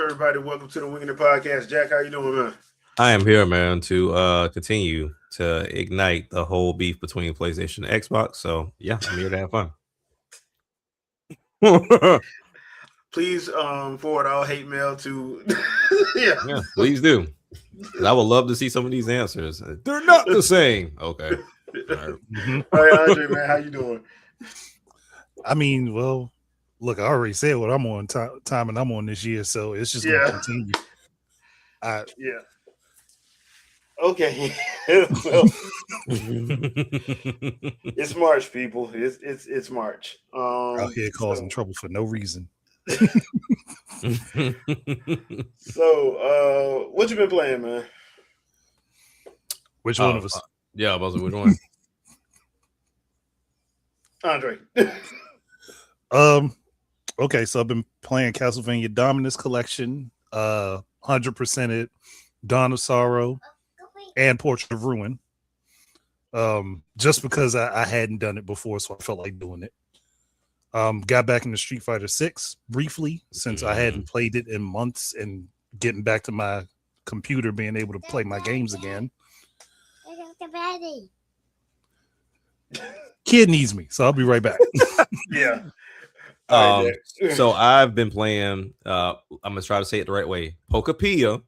everybody? Welcome to the Wingin podcast. Jack, how you doing, man? I am here, man, to continue to ignite the whole beef between PlayStation and Xbox. So yeah, I'm here to have fun. Please forward all hate mail to yeah. Yeah, please do. 'Cause I would love to see some of these answers. They're not the same. Okay. All right. All right, Andre, man, how you doing? I mean, well, look, I already said what I'm on time and I'm on this year, so it's just going to continue. Yeah. Okay. Well, it's March, people. It's March. Out here causing trouble for no reason. So, what you been playing, man? Which one of us? Yeah, which one? Andre. Okay, so I've been playing Castlevania Dominus Collection, 100%ed Dawn of Sorrow, and Portrait of Ruin. Just because I hadn't done it before, so I felt like doing it. Got back into Street Fighter 6 briefly since I hadn't played it in months, and getting back to my computer, being able to play my games again. Kid needs me, so I'll be right back. Yeah. So I've been playing. I'm gonna try to say it the right way. Pokapia.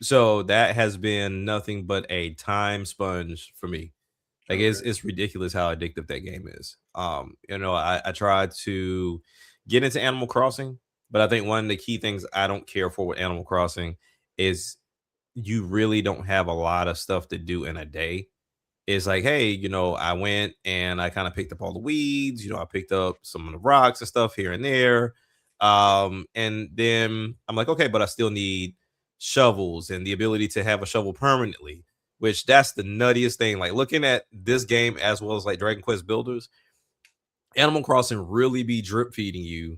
So that has been nothing but a time sponge for me. Like it's ridiculous how addictive that game is. I tried to get into Animal Crossing, but I think one of the key things I don't care for with Animal Crossing is you really don't have a lot of stuff to do in a day. It's like, hey, I went and I kind of picked up all the weeds. I picked up some of the rocks and stuff here and there. And then I'm like, okay, but I still need shovels and the ability to have a shovel permanently, which that's the nuttiest thing. Like looking at this game as well as like Dragon Quest Builders, Animal Crossing really be drip feeding you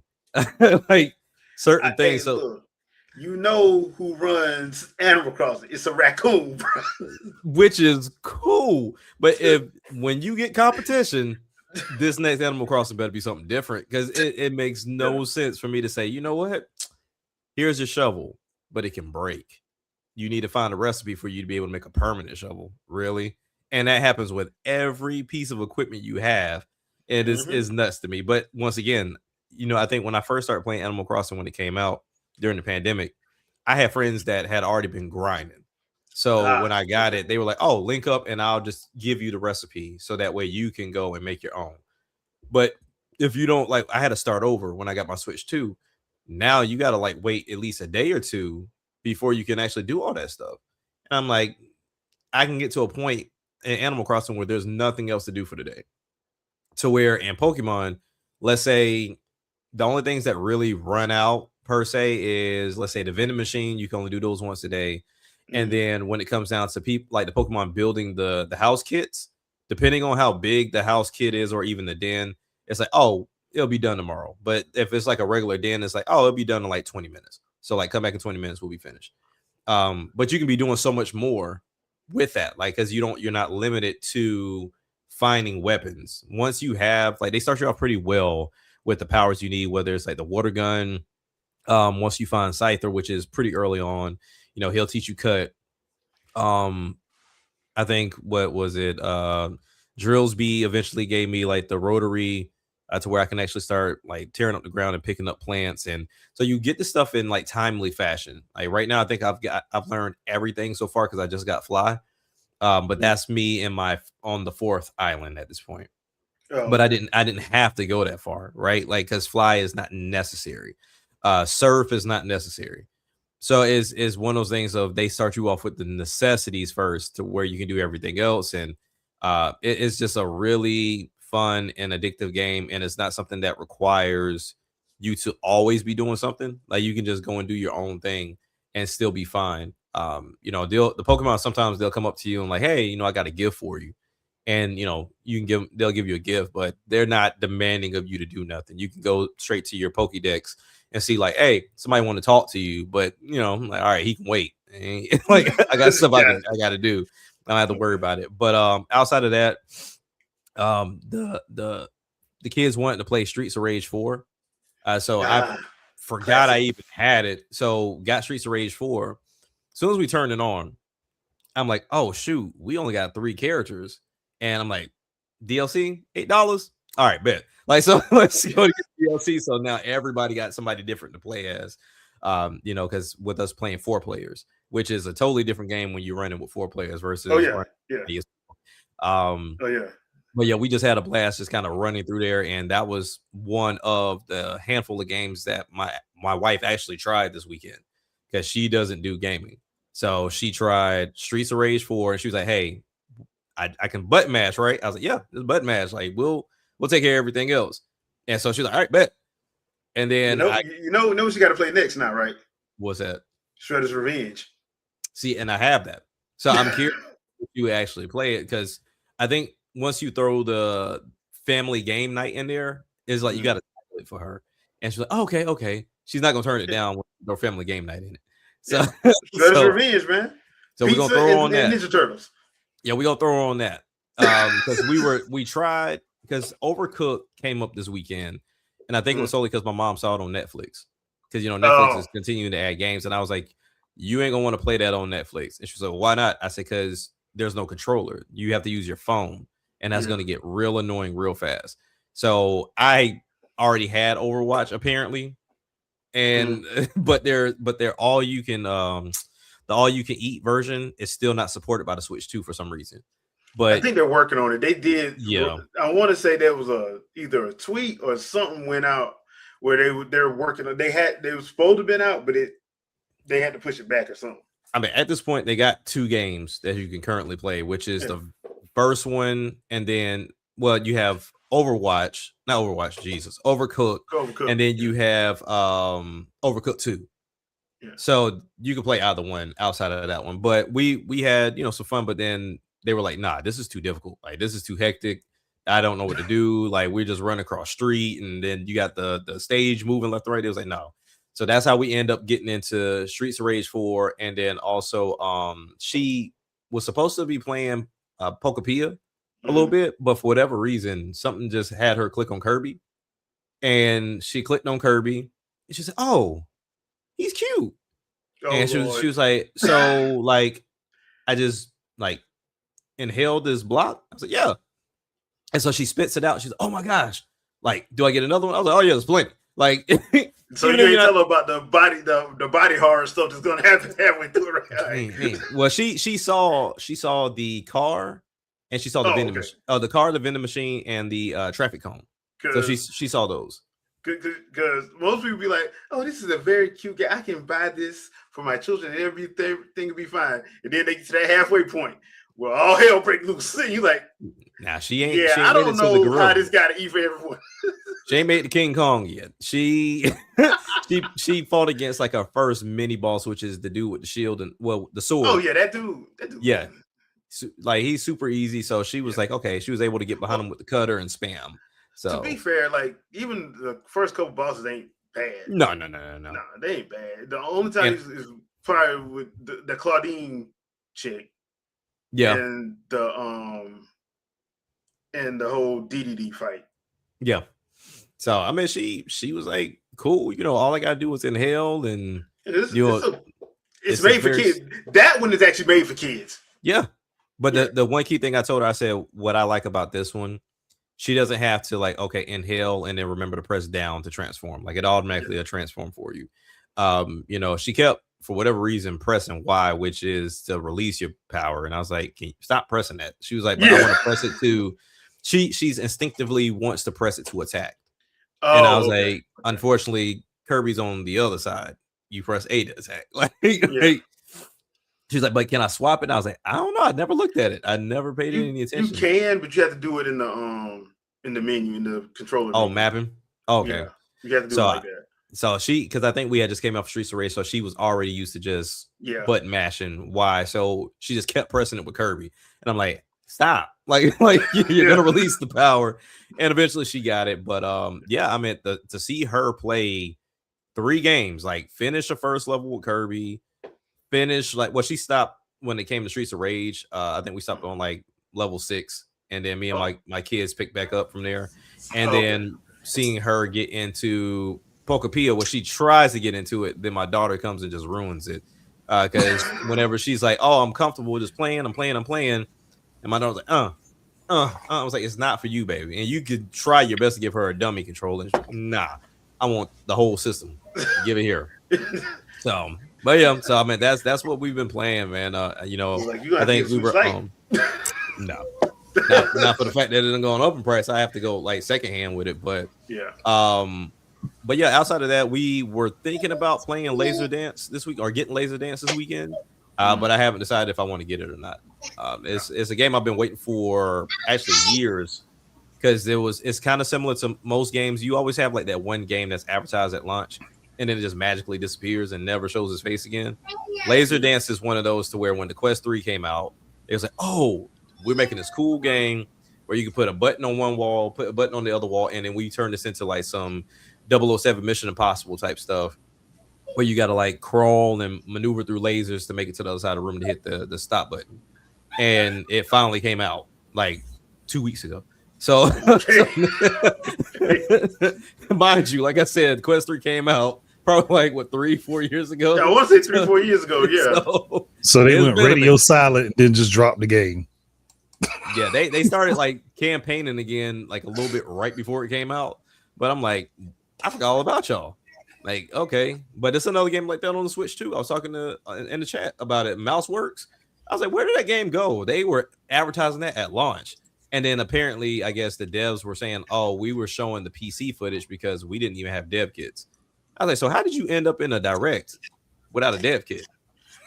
like certain things. So look, you know who runs Animal Crossing? It's a raccoon, bro. Which is cool. But when you get competition, this next Animal Crossing better be something different, because it makes no sense for me to say, you know what? Here's your shovel, but it can break. You need to find a recipe for you to be able to make a permanent shovel. Really? And that happens with every piece of equipment you have. And it's nuts to me. But once again, I think when I first started playing Animal Crossing when it came out during the pandemic, I had friends that had already been grinding. So when I got it, they were like, oh, link up and I'll just give you the recipe so that way you can go and make your own. But if you don't, like, I had to start over when I got my Switch 2. Now you got to like wait at least a day or two before you can actually do all that stuff. And I'm like, I can get to a point in Animal Crossing where there's nothing else to do for the day. To where in Pokemon, let's say the only things that really run out per se is, let's say, the vending machine. You can only do those once a day. And then when it comes down to people like the Pokemon building the house kits, depending on how big the house kit is or even the den, it's like, oh, it'll be done tomorrow. But if it's like a regular den, it's like, oh, it'll be done in like 20 minutes. So like come back in 20 minutes, we'll be finished. But you can be doing so much more with that, like, because you're not limited to finding weapons. Once you have, like, they start you off pretty well with the powers you need, whether it's like the water gun. Once you find Scyther, which is pretty early on, he'll teach you cut. I think, what was it? Drillsby eventually gave me like the rotary to where I can actually start like tearing up the ground and picking up plants. And so you get the stuff in like timely fashion. Like right now, I think I've learned everything so far because I just got Fly. But that's me on the 4th island at this point. Oh. But I didn't have to go that far, right? Like, because Fly is not necessary. Surf is not necessary. So is one of those things of they start you off with the necessities first to where you can do everything else. And it's just a really fun and addictive game. And it's not something that requires you to always be doing something. Like, you can just go and do your own thing and still be fine. The Pokemon, sometimes they'll come up to you and like, hey, I got a gift for you. And, they'll give you a gift, but they're not demanding of you to do nothing. You can go straight to your Pokédex and see like, hey, somebody want to talk to you, but I'm like, all right, he can wait. Like, I got stuff I got to do. I don't have to worry about it. But outside of that, the kids wanted to play Streets of Rage 4. forgot I Classic. even had it. So got Streets of Rage 4. As soon as we turned it on, I'm like, oh shoot, we only got 3 characters. And I'm like, DLC, $8. All right, bet. Like, so let's go to get DLC. So now everybody got somebody different to play as. You know, because with us playing 4 players, which is a totally different game when you're running with 4 players versus But yeah, we just had a blast just kind of running through there, and that was one of the handful of games that my wife actually tried this weekend because she doesn't do gaming. So she tried Streets of Rage 4, and she was like, "Hey, I can button mash, right?" I was like, "Yeah, it's button mash. Like we'll take care of everything else." And so she's like, "All right, bet." And then you know what you got to play next now, right? What's that? Shredder's Revenge. See, and I have that, so I'm curious if you actually play it because I think once you throw the family game night in there, it's like you got to title it for her, and she's like, oh, okay. She's not gonna turn it down with no family game night in it. So Shredder's Revenge, man. So we're gonna throw her on that. Ninja Turtles. Yeah, we're gonna throw her on that because we tried because Overcooked came up this weekend, and I think it was solely because my mom saw it on Netflix because Netflix is continuing to add games, and I was like, you ain't gonna want to play that on Netflix, and she was like, why not? I said because there's no controller, you have to use your phone, and that's gonna get real annoying real fast. So I already had Overwatch apparently, and but they're all you can the all you can eat version is still not supported by the Switch 2 for some reason. But I think they're working on it. They did. Yeah, I want to say there was either a tweet or something went out where they're working on. They were supposed to have been out, but they had to push it back or something. I mean, at this point, they got 2 games that you can currently play, which is the first one, and then you have Overwatch, not Overwatch, Jesus, Overcooked, and then you have Overcooked 2. Yeah. So you can play either one outside of that one. But we had some fun, but then they were like, nah, this is too difficult. Like this is too hectic. I don't know what to do. Like we just run across street, and then you got the stage moving left and right. It was like, no. So that's how we end up getting into Streets of Rage 4. And then also she was supposed to be playing Pokepia a little bit, but for whatever reason, something just had her click on Kirby. And she clicked on Kirby, and she said, oh, he's cute. And she was like, so like I just like inhaled this block. I was like, yeah. And so she spits it out. She's like, oh my gosh, like, do I get another one? I was like, oh yeah, there's plenty. Like, so you ain't tell her about the body horror stuff that's gonna happen halfway through it. Right? Well, she saw the car, and she saw the vending machine. The car, the vending machine, and the traffic cone. So she saw those. Because most people be like, oh, this is a very cute game. I can buy this for my children, and everything will be fine. And then they get to that halfway point. Well, all hell break loose. You like, nah, she ain't. Yeah, she ain't I don't know how this got to eat for everyone. She ain't made the King Kong yet. She fought against like her first mini boss, which is the dude with the shield and the sword. Oh yeah, that dude. Yeah, like he's super easy. So she was like, okay, she was able to get behind him with the cutter and spam. So to be fair, like even the first couple bosses ain't bad. No, they ain't bad. The only time is probably with the Claudine chick. Yeah, and the whole DDD fight. Yeah. So I mean, she was like, cool. All I gotta do is inhale, and it's made for kids. That one is actually made for kids. Yeah, but the one key thing I told her, I said, what I like about this one, she doesn't have to like, okay, inhale and then remember to press down to transform. Like it automatically will transform for you. She kept, for whatever reason, pressing Y, which is to release your power. And I was like, can you stop pressing that? She was like, but I want to press it to, she's instinctively wants to press it to attack. And I was like, unfortunately, Kirby's on the other side. You press A to attack. Like, she's like, but can I swap it? And I was like, I don't know. I never looked at it. I never paid any attention. You can, but you have to do it in the menu, in the controller. Oh, mapping? Oh, okay. Yeah. You have to do it like that. So because I think we had just came off Streets of Rage, so she was already used to just button mashing Y. So she just kept pressing it with Kirby. And I'm like, stop. Like you're gonna release the power. And eventually she got it. But I mean to see her play 3 games, like finish the first level with Kirby, finish she stopped when it came to Streets of Rage. I think we stopped on like level 6, and then me and my kids picked back up from there. And then seeing her get into Pokepia where she tries to get into it, then my daughter comes and just ruins it. Because whenever she's like, "Oh, I'm comfortable just playing, I'm playing," and my daughter's like, I was like, "It's not for you, baby." And you could try your best to give her a dummy controller. And nah, I want the whole system. Give it here. So, but yeah, so I mean, that's what we've been playing, man. Like, you I think we Switch were Lite. no, not for the fact that it didn't go on open price. I have to go like secondhand with it, but yeah, outside of that, we were thinking about playing Laser Dance this week or getting Laser Dance this weekend. But I haven't decided if I want to get it or not. It's a game I've been waiting for actually years because it's kind of similar to most games. You always have like that one game that's advertised at launch and then it just magically disappears and never shows its face again. Laser Dance is one of those to where when the Quest 3 came out, it was like, oh, we're making this cool game where you can put a button on one wall, put a button on the other wall, and then we turn this into like some 007 Mission Impossible type stuff where you got to like crawl and maneuver through lasers to make it to the other side of the room to hit the stop button. And it finally came out like 2 weeks ago. So, mind you, like I said, Quest 3 came out probably like 3-4 years ago. Yeah, I want to say 3-4 years ago. Yeah. So they went radio silent and then just dropped the game. Yeah, they started like campaigning again like a little bit right before it came out. But I'm like, I forgot all about y'all. Like, okay, but it's another game like that on the Switch too. I was talking to in the chat about it. Mouseworks. I was like, where did that game go? They were advertising that at launch. And then apparently, I guess the devs were saying, oh, we were showing the PC footage because we didn't even have dev kits. I was like, so how did you end up in a direct without a dev kit?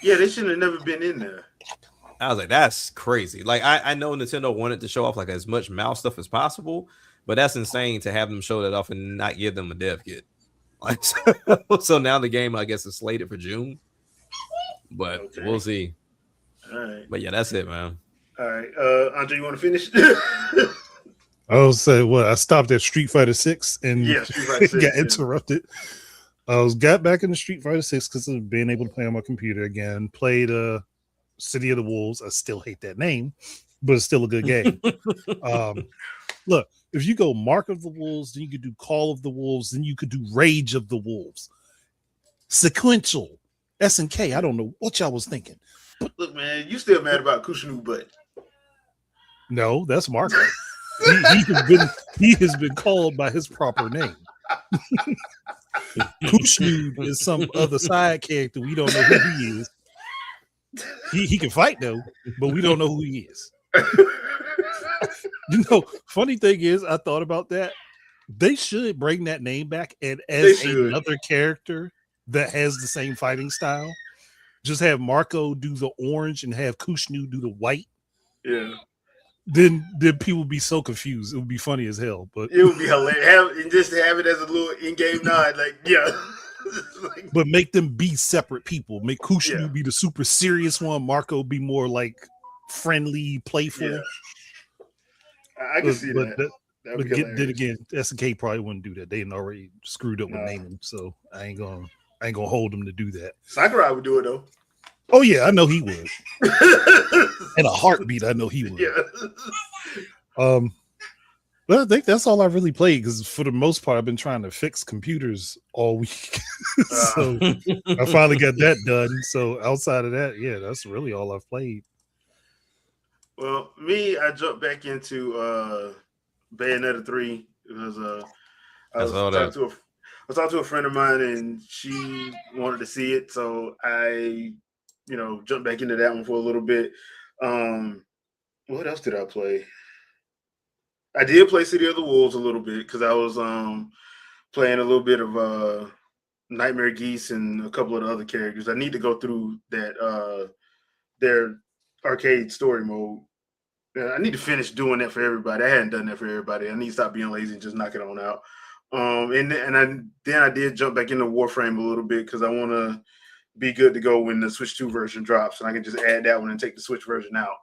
Yeah, they shouldn't have never been in there. I was like, that's crazy. Like, I know Nintendo wanted to show off like as much mouse stuff as possible, but that's insane to have them show that off and not give them a dev kit. Like, so now the game, I guess, is slated for June, but we'll see. All right. But yeah, that's it, man. All right, Andre, you want to finish? I was say what I stopped at Street Fighter 6 and Street Fighter 6, got interrupted. I got back into Street Fighter 6 because of being able to play on my computer again. Played City of the Wolves. I still hate that name, but it's still a good game. Look, if you go Mark of the Wolves, then you could do Call of the Wolves, then you could do Rage of the Wolves. Sequential. SNK. I don't know what y'all was thinking. Look, man, you still mad about Kushinu butt? No, that's Marco. he has been called by his proper name. Kushnu is some other side character. We don't know who he is. He can fight though, but we don't know who he is. You know, funny thing is, I thought about that. They should bring that name back and as another character that has the same fighting style. Just have Marco do the orange and have Kushnu do the white. Yeah. Then people would be so confused. It would be funny as hell. But it would be hilarious. And just have it as a little in-game nod, like, yeah. Like, but make them be separate people. Make Kushnu be the super serious one. Marco be more like friendly, playful. Yeah. I can see that. But then again, SNK probably wouldn't do that. They already screwed up with naming, so I ain't gonna hold them to do that. Sakurai would do it though. Oh yeah, I know he would. In a heartbeat, I know he would. Yeah. But I think that's all I really played because for the most part, I've been trying to fix computers all week. So I finally got that done. So outside of that, yeah, that's really all I've played. Well, I jumped back into Bayonetta 3 because I was talking to a friend of mine and she wanted to see it, so I jumped back into that one for a little bit. What else did I play? I did play City of the Wolves a little bit because I was playing a little bit of Nightmare Geese and a couple of the other characters. I need to go through that their arcade story mode. I need to finish doing that for everybody. I hadn't done that for everybody. I need to stop being lazy and just knock it on out. And I did jump back into Warframe a little bit because I want to be good to go when the Switch 2 version drops, and I can just add that one and take the Switch version out.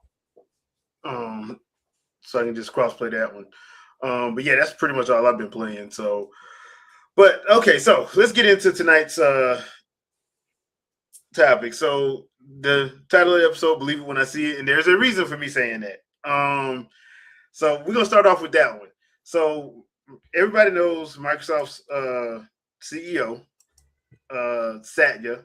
So I can just cross-play that one. But yeah, that's pretty much all I've been playing. So, but okay, so let's get into tonight's topic. So the title of the episode, Believe It When I See It, and there's a reason for me saying that. So we're gonna start off with that one. So everybody knows Microsoft's CEO, Satya.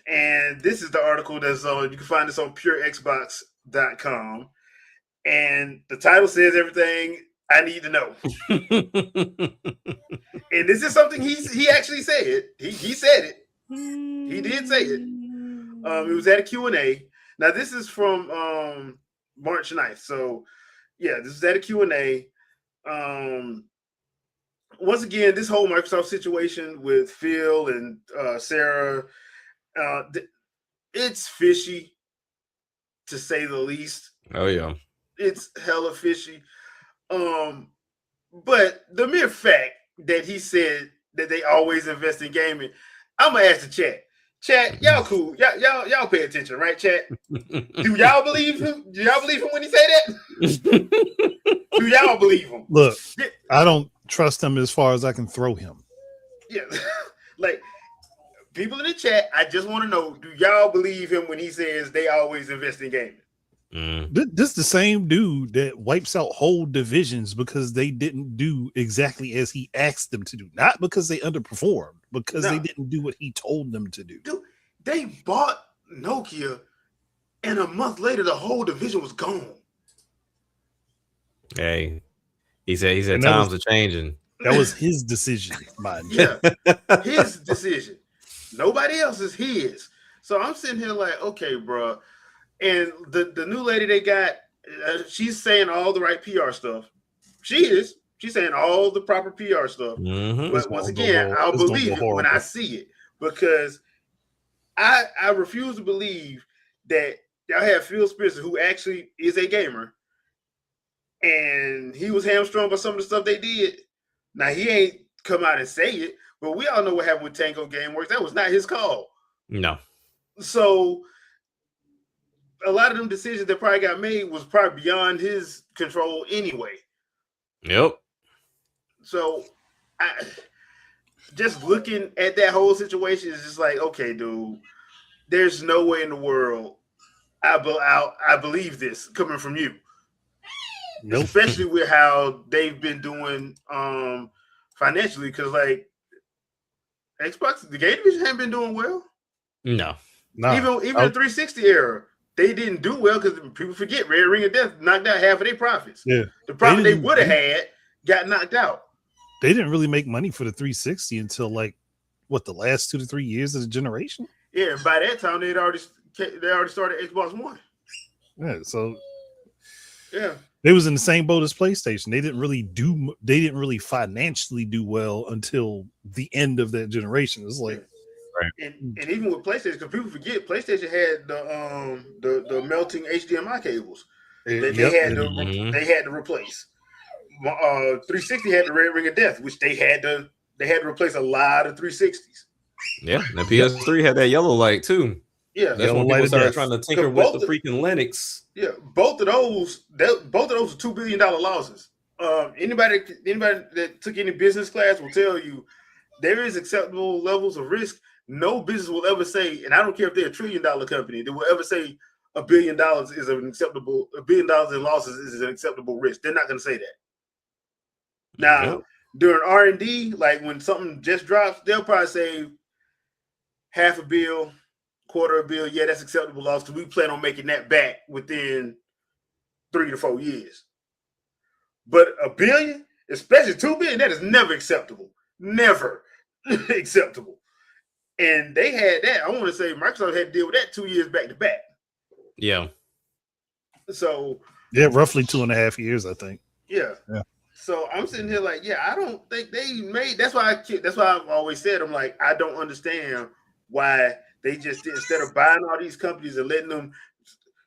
And this is the article that's on, you can find this on purexbox.com. And the title says everything I need to know. And this is something he actually said. He said it. He did say it. It was at a Q&A. Now, this is from March 9th. So, yeah, this is at a Q&A. Once again, this whole Microsoft situation with Phil and Sarah, it's fishy, to say the least. Oh, yeah. It's hella fishy. But the mere fact that he said that they always invest in gaming, I'm gonna ask the chat. Chat, y'all cool. Y'all pay attention, right, chat? Do y'all believe him? Do y'all believe him when he say that? Do y'all believe him? Look, I don't trust him as far as I can throw him. Yeah. Like, people in the chat, I just want to know, do y'all believe him when he says they always invest in gaming? This is the same dude that wipes out whole divisions because they didn't do exactly as he asked them to do. Not because they underperformed, because they didn't do what he told them to do. Dude, they bought Nokia, and a month later, the whole division was gone. Hey, he said times are changing. That was his decision, mind you. Yeah, his decision. Nobody else's, his. So I'm sitting here like, okay, bro. And the new lady they got, she's saying all the right PR stuff. She's saying all the proper PR stuff. Mm-hmm. But once again, I'll believe it when I see it, because I refuse to believe that y'all have Phil Spencer, who actually is a gamer, and he was hamstrung by some of the stuff they did. Now, he ain't come out and say it, but we all know what happened with Tango Gameworks. That was not his call. No. So a lot of them decisions that probably got made was probably beyond his control anyway. Yep. So just looking at that whole situation is just like, okay, dude, there's no way in the world I believe this coming from you. Nope. Especially with how they've been doing financially, because like Xbox, the game division hadn't been doing well. No. Even the 360 era, they didn't do well because people forget Red Ring of Death knocked out half of their profits. Yeah. The profit they would have had got knocked out. They didn't really make money for the 360 until like the last 2 to 3 years of the generation. Yeah, and by that time they already started Xbox One. Yeah, so yeah, they was in the same boat as PlayStation. They didn't really financially do well until the end of that generation. It's like, right. And even with PlayStation, because people forget, PlayStation had the melting HDMI cables that they had to replace. 360 had the Red Ring of Death, which they had to replace a lot of 360s. Yeah, the PS3 had that yellow light too. Yeah, that's when people started trying to tinker with the freaking Linux. Yeah, both of those are $2 billion losses. Anybody that took any business class will tell you there is acceptable levels of risk. No business will ever say, and I don't care if they're $1 trillion company, they will ever say $1 billion is an acceptable. $1 billion in losses is an acceptable risk. They're not going to say that. Now, during R&D, like when something just drops, they'll probably say $500 million, $250 million. Yeah, that's acceptable loss because we plan on making that back within 3 to 4 years. But $1 billion, especially $2 billion, that is never acceptable. Never acceptable. And they had that. I want to say Microsoft had to deal with that 2 years back to back. Yeah. So yeah, roughly 2.5 years, I think. Yeah. So I'm sitting here like, yeah, I don't think they made. That's why I've always said, I'm like, I don't understand why they just did, instead of buying all these companies and letting them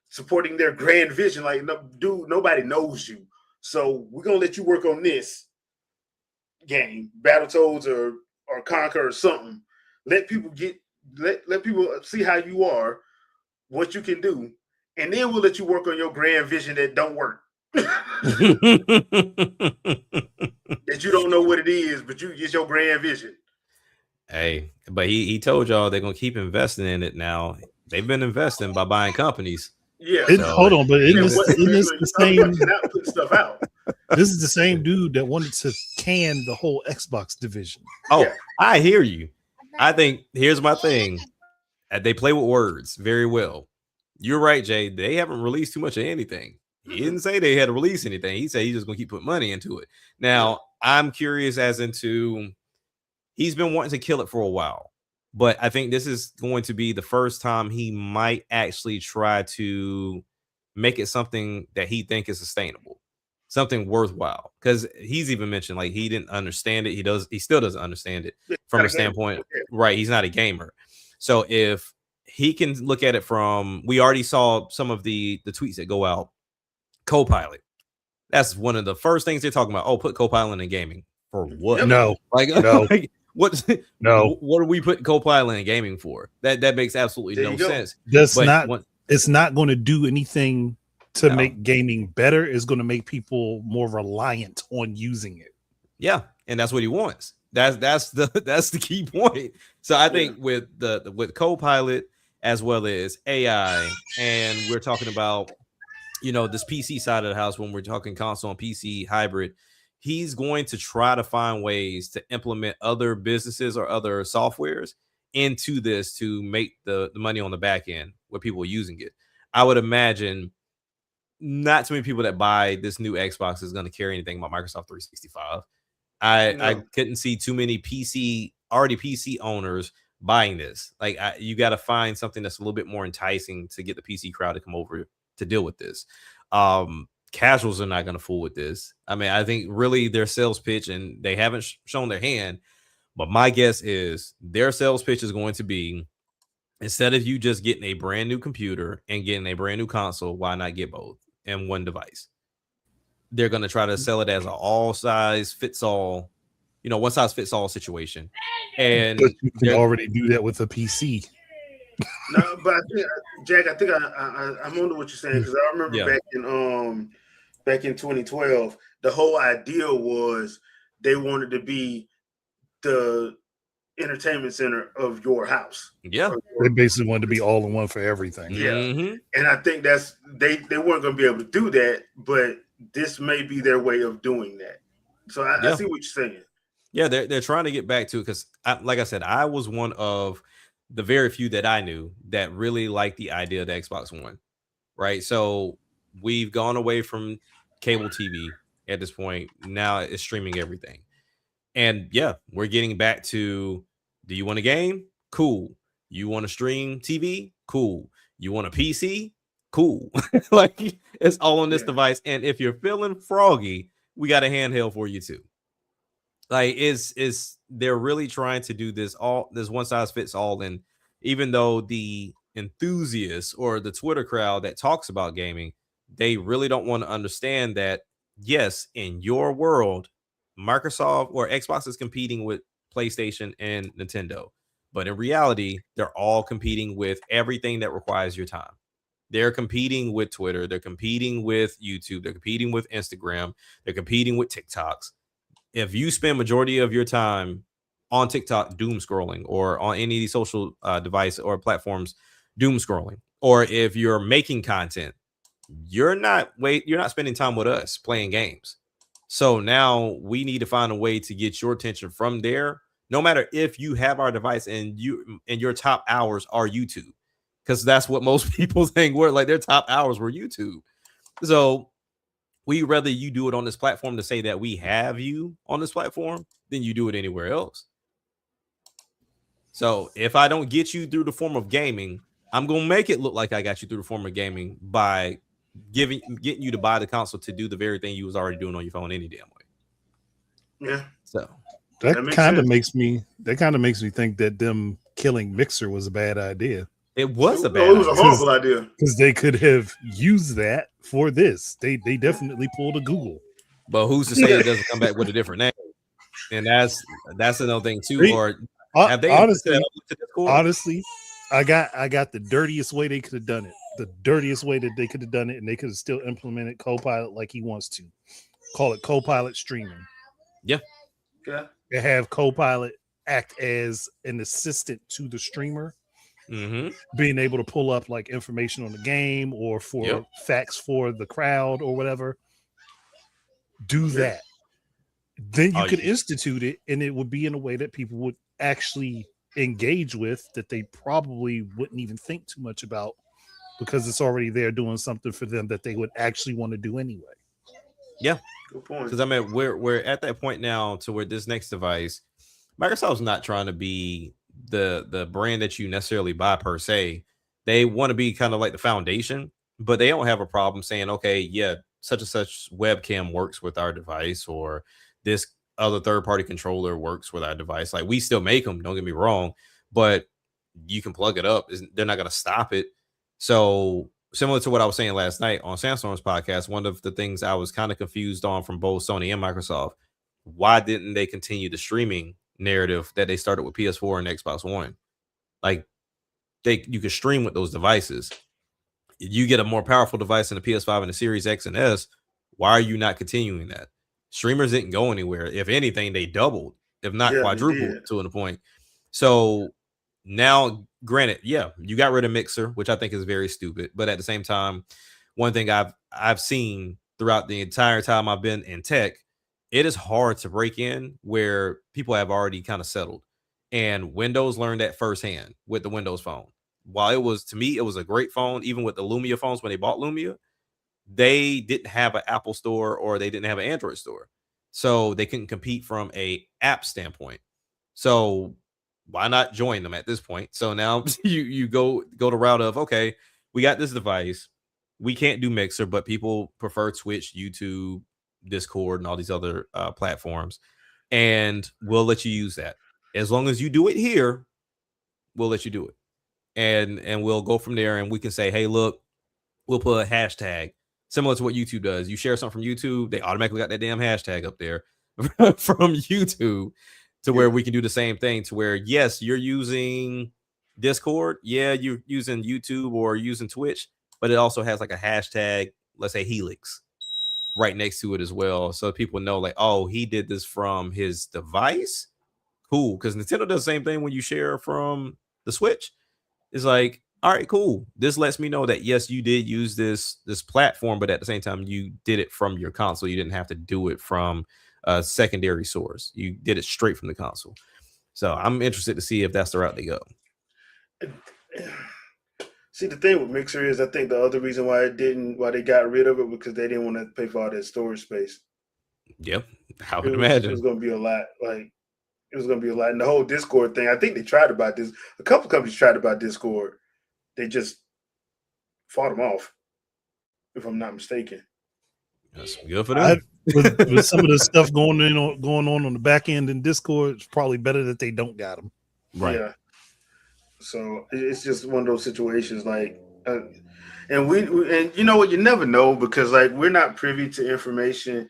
supporting their grand vision. Like, no, dude, nobody knows you, so we're gonna let you work on this game, Battletoads or Conquer or something. Let people see how you are, what you can do, and then we'll let you work on your grand vision that don't work. That you don't know what it is, but it's your grand vision. Hey, but he told y'all they're gonna keep investing in it now. They've been investing by buying companies. Yeah. Hold on, but isn't this the same? Putting stuff out. This is the same dude that wanted to can the whole Xbox division. Oh, yeah. I hear you. I think here's my thing. They play with words very well. You're right, Jay. They haven't released too much of anything. He didn't say they had to release anything. He said he's just gonna keep putting money into it. Now, I'm curious as into he's been wanting to kill it for a while, but I think this is going to be the first time he might actually try to make it something that he think is sustainable, something worthwhile. Because he's even mentioned like he didn't understand it. He still doesn't understand it from a standpoint, right? He's not a gamer. So if he can look at it from, we already saw some of the tweets that go out. Copilot. That's one of the first things they're talking about. Oh, put Copilot in gaming for what? No, like no. Like, what? No. What are we putting Copilot in gaming for? That makes absolutely no sense. That's it's not going to do anything to make gaming better. It's going to make people more reliant on using it. Yeah, and that's what he wants. That's the key point. So I think with Copilot as well as AI, and we're talking about this PC side of the house when we're talking console and PC hybrid, he's going to try to find ways to implement other businesses or other softwares into this to make the money on the back end where people are using it. I would imagine not too many people that buy this new Xbox is going to care anything about Microsoft 365. I couldn't see too many PC owners buying this. Like you got to find something that's a little bit more enticing to get the PC crowd to come over to deal with this. Casuals are not going to fool with this. I mean, I think really their sales pitch, and they haven't shown their hand, but my guess is their sales pitch is going to be, instead of you just getting a brand new computer and getting a brand new console, why not get both in one device? They're going to try to sell it as an all size fits all, one size fits all situation. And but you can already do that with a PC. No, but I think, Jack, I think I'm under what you're saying, because I remember back in 2012, the whole idea was they wanted to be the entertainment center of your house. Yeah, they basically wanted to be all in one for everything. Yeah, and I think that's they weren't going to be able to do that, but this may be their way of doing that. So I see what you're saying. Yeah, they're trying to get back to it because, like I said, I was one of the very few that I knew that really liked the idea of the Xbox One, right? So we've gone away from cable TV at this point. Now it's streaming everything. And yeah, we're getting back to, do you want a game? Cool. You want to stream TV? Cool. You want a PC? Cool. Like it's all on this device. And if you're feeling froggy, we got a handheld for you too. Like they're really trying to do this one size fits all. And even though the enthusiasts or the Twitter crowd that talks about gaming, they really don't want to understand that, yes, in your world, Microsoft or Xbox is competing with PlayStation and Nintendo. But in reality, they're all competing with everything that requires your time. They're competing with Twitter. They're competing with YouTube. They're competing with Instagram. They're competing with TikToks. If you spend majority of your time on TikTok doom scrolling, or on any of these social device or platforms doom scrolling, or if you're making content, you're not spending time with us playing games. So now we need to find a way to get your attention from there, no matter if you have our device and your top hours are YouTube, because that's what most people think were like their top hours were YouTube. So we rather you do it on this platform to say that we have you on this platform than you do it anywhere else. So if I don't get you through the form of gaming, I'm gonna make it look like I got you through the form of gaming by getting you to buy the console to do the very thing you was already doing on your phone any damn way. Yeah. So that kind of makes me think that them killing Mixer was a bad idea. It was a horrible idea, because they could have used that for this. They definitely pulled a Google. But who's to say it doesn't come back with a different name? And that's another thing too. Or honestly, I got the dirtiest way they could have done it. The dirtiest way that they could have done it, and they could have still implemented Copilot like he wants to. Call it Copilot streaming. Yeah. Yeah. And have Copilot act as an assistant to the streamer. Being able to pull up like information on the game or for facts for the crowd or whatever. do that. Then you could institute it, and it would be in a way that people would actually engage with, that they probably wouldn't even think too much about, because it's already there doing something for them that they would actually want to do anyway. Yeah, good point. because I mean, we're at that point now to where this next device, Microsoft's not trying to be the brand that you necessarily buy per se. They want to be kind of like the foundation, but they don't have a problem saying, okay, yeah, such and such webcam works with our device, or this other third party controller works with our device. Like, we still make them, don't get me wrong, but you can plug it up. They're not going to stop it. So similar to what I was saying last night on Samsung's podcast, one of the things I was kind of confused on from both Sony and Microsoft, why didn't they continue the streaming narrative that they started with PS4 and Xbox One? Like, you could stream with those devices. You get a more powerful device in the PS5 and the Series X and S. Why are you not continuing that? Streamers didn't go anywhere. If anything, they doubled, if not quadrupled to a point. So now, granted, yeah, you got rid of Mixer, which I think is very stupid. But at the same time, one thing I've seen throughout the entire time I've been in tech, it is hard to break in where people have already kind of settled. And Windows learned that firsthand with the Windows Phone. While it was, to me, it was a great phone, even with the Lumia phones, when they bought Lumia, they didn't have an Apple store or they didn't have an Android store. So they couldn't compete from a app standpoint. So why not join them at this point? So now you go the route of, okay, we got this device. We can't do Mixer, but people prefer Twitch, YouTube, Discord, and all these other platforms. And we'll let you use that. As long as you do it here, we'll let you do it. And we'll go from there, and we can say, hey, look, we'll put a hashtag similar to what YouTube does. You share something from YouTube, they automatically got that damn hashtag up there from YouTube, to where we can do the same thing, to where, yes, you're using Discord, yeah, you're using YouTube or using Twitch, but it also has like a hashtag, let's say Helix, right next to it as well, so people know, like, oh, he did this from his device. Cool, because Nintendo does the same thing when you share from the Switch. It's like, all right, cool. This lets me know that, yes, you did use this platform, but at the same time, you did it from your console. You didn't have to do it from a secondary source. You did it straight from the console. So I'm interested to see if that's the route they go. See, the thing with Mixer is, I think the other reason why they got rid of it, because they didn't want to pay for all that storage space. Yep, I would imagine it was going to be a lot. Like, it was going to be a lot. And the whole Discord thing, I think they tried about this. A couple companies tried about Discord. They just fought them off, if I'm not mistaken. That's good for them. With some of the stuff going on the back end in Discord, it's probably better that they don't got them. Right. Yeah. So it's just one of those situations, like, and we you know what, you never know, because, like, we're not privy to information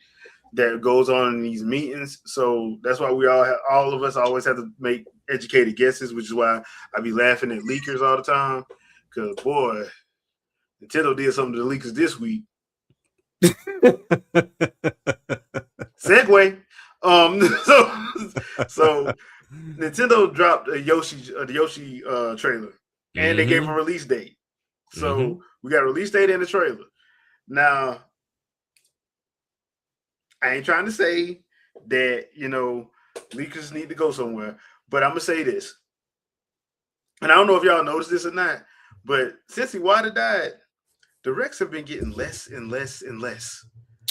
that goes on in these meetings. So that's why all of us always have to make educated guesses, which is why I be laughing at leakers all the time. Because, boy, Nintendo did something to the leakers this week. Segue. So Nintendo dropped the Yoshi trailer, and they gave a release date. So we got a release date and a trailer. Now, I ain't trying to say that, leakers need to go somewhere, but I'm gonna say this, and I don't know if y'all noticed this or not, but since Iwata died, directs have been getting less and less and less.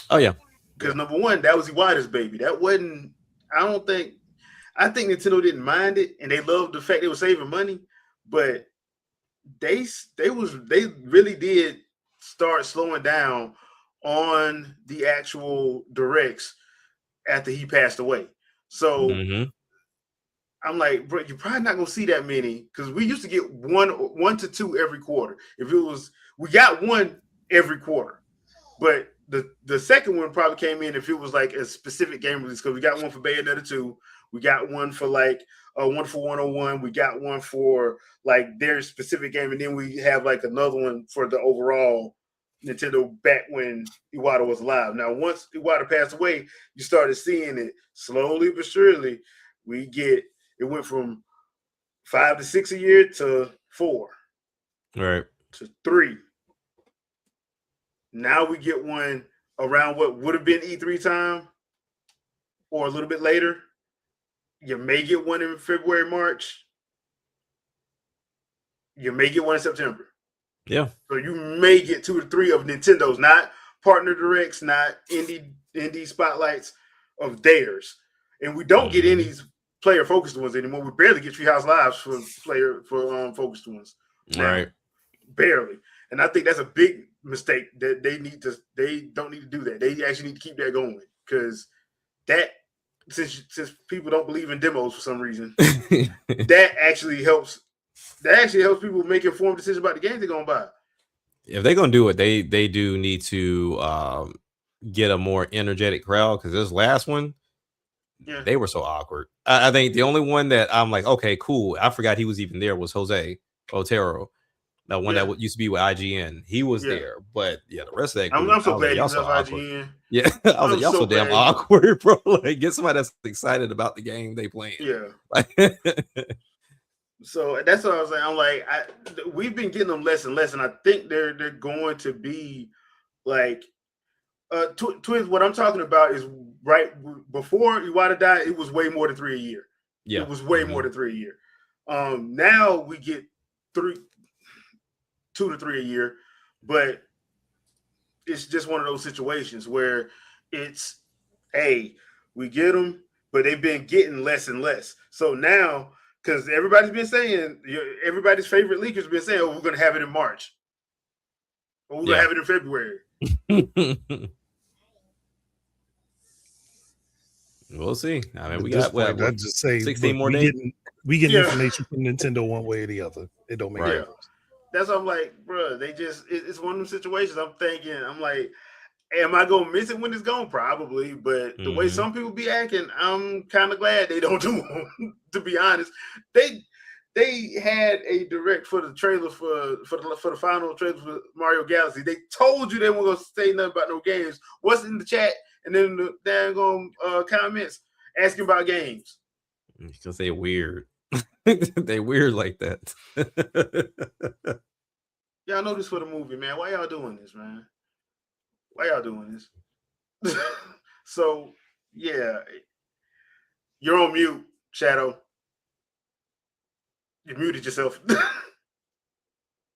Oh yeah, because number one, that was Iwata's baby. That wasn't. I think Nintendo didn't mind it, and they loved the fact they were saving money, but they really did start slowing down on the actual directs after he passed away. So I'm like, bro, you're probably not gonna see that many, because we used to get one to two every quarter. We got one every quarter, but the second one probably came in if it was like a specific game release, because we got one for Bayonetta 2, we got one for like one for 101, we got one for like their specific game, and then we have like another one for the overall Nintendo back when Iwata was alive. Now, once Iwata passed away, you started seeing it slowly but surely. It went from 5 to 6 a year to 4, right, to 3. Now we get one around what would have been E3 time or a little bit later. You may get one in February, March. You may get one in September. Yeah. So you may get 2 to 3 of Nintendo's, not partner directs, not indie spotlights of theirs. And we don't get any player focused ones anymore. We barely get Treehouse Lives for focused ones. Now. Right. Barely. And I think that's a big mistake that they don't need to do that. They actually need to keep that going, because that since people don't believe in demos for some reason, that actually helps people make informed decisions about the games they're gonna buy. If they're gonna do it, they do need to get a more energetic crowd, because this last one, they were so awkward. I think the only one that I'm like, okay, cool, I forgot he was even there, was Jose Otero, the one that used to be with IGN. He was there, but the rest of that group, I'm so glad y'all he was so IGN. Yeah, I was like, y'all so damn awkward, bro. Like, get somebody that's excited about the game they playing. Yeah. So that's what I was saying. I'm like, we've been getting them less and less, and I think they're going to be like Twins. What I'm talking about is right before Iwata died, it was way more than 3 a year. Yeah, it was way more than 3 a year. Now we get 2 to 3 a year, but it's just one of those situations where it's, hey, we get them, but they've been getting less and less. So now, because everybody's been saying, everybody's favorite leakers been saying, oh, we're going to have it in March. Or we're going to have it in February. We'll see. I mean, we got what, I'd just say 16 more days. We get information from Nintendo one way or the other. It don't make sense. That's what I'm like, bro. It's one of them situations. I'm like, am I gonna miss it when it's gone? Probably, but the way some people be acting, I'm kind of glad they don't do them. To be honest, they had a direct for the trailer for the final trailer for Mario Galaxy. They told you they weren't gonna say nothing about no games. What's in the chat and then the daggone comments asking about games? Because they weird. They weird like that. Y'all know this for the movie, man. Why y'all doing this, man? Why y'all doing this? So, yeah. You're on mute, Shadow. You muted yourself.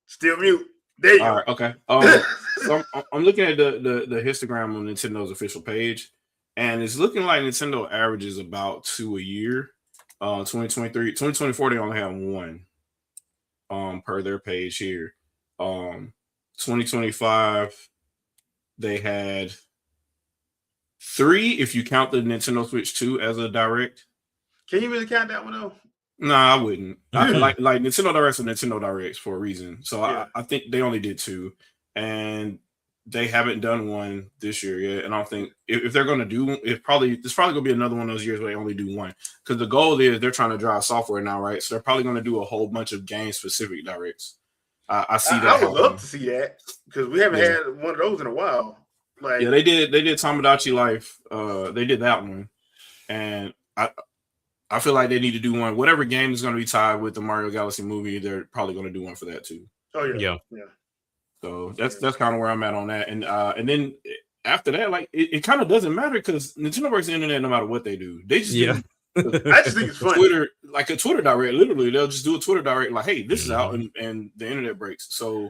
Still mute. There you go. All right, okay. So I'm looking at the histogram on Nintendo's official page, and it's looking like Nintendo averages about 2 a year. 2024 they only have 1 per their page here. 2025 they had 3 if you count the Nintendo Switch 2 as a direct. Can you really count that one though? Nah, I wouldn't. Like Nintendo Directs are Nintendo Directs for a reason. So I think they only did 2, and they haven't done 1 this year yet. And I don't think if they're going to do there's probably going to be another one of those years where they only do 1, because the goal is they're trying to drive software now, right? So they're probably going to do a whole bunch of game specific directs. I see that. I would love to see that, because we haven't had one of those in a while. Like, they did Tomodachi Life. They did that one, and I feel like they need to do one. Whatever game is going to be tied with the Mario Galaxy movie, they're probably going to do one for that too. Oh yeah. So that's kind of where I'm at on that. And then after that, like it kind of doesn't matter, because Nintendo works the internet no matter what they do. They just I just think it's funny. Twitter, like a Twitter direct, literally they'll just do a Twitter direct like, hey, this is out, and the internet breaks. So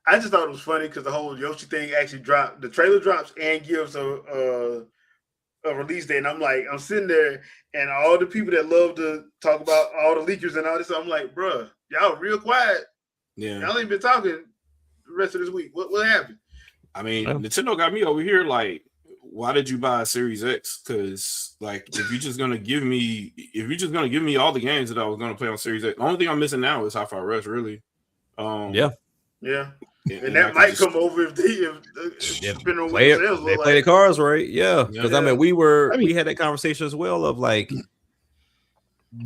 I just thought it was funny because the whole Yoshi thing actually dropped. The trailer drops and gives a release date, and I'm like, I'm sitting there, and all the people that love to talk about all the leakers and all this, I'm like, bruh, y'all real quiet. Yeah, y'all ain't been talking the rest of this week. What happened? I mean, Nintendo got me over here like, why did you buy a Series X? Because like, if you're just gonna give me all the games that I was gonna play on Series X, the only thing I'm missing now is Hi-Fi Rush, really. Yeah. And that might come over if they play the cards right. Yeah, because I mean, we had that conversation as well of like,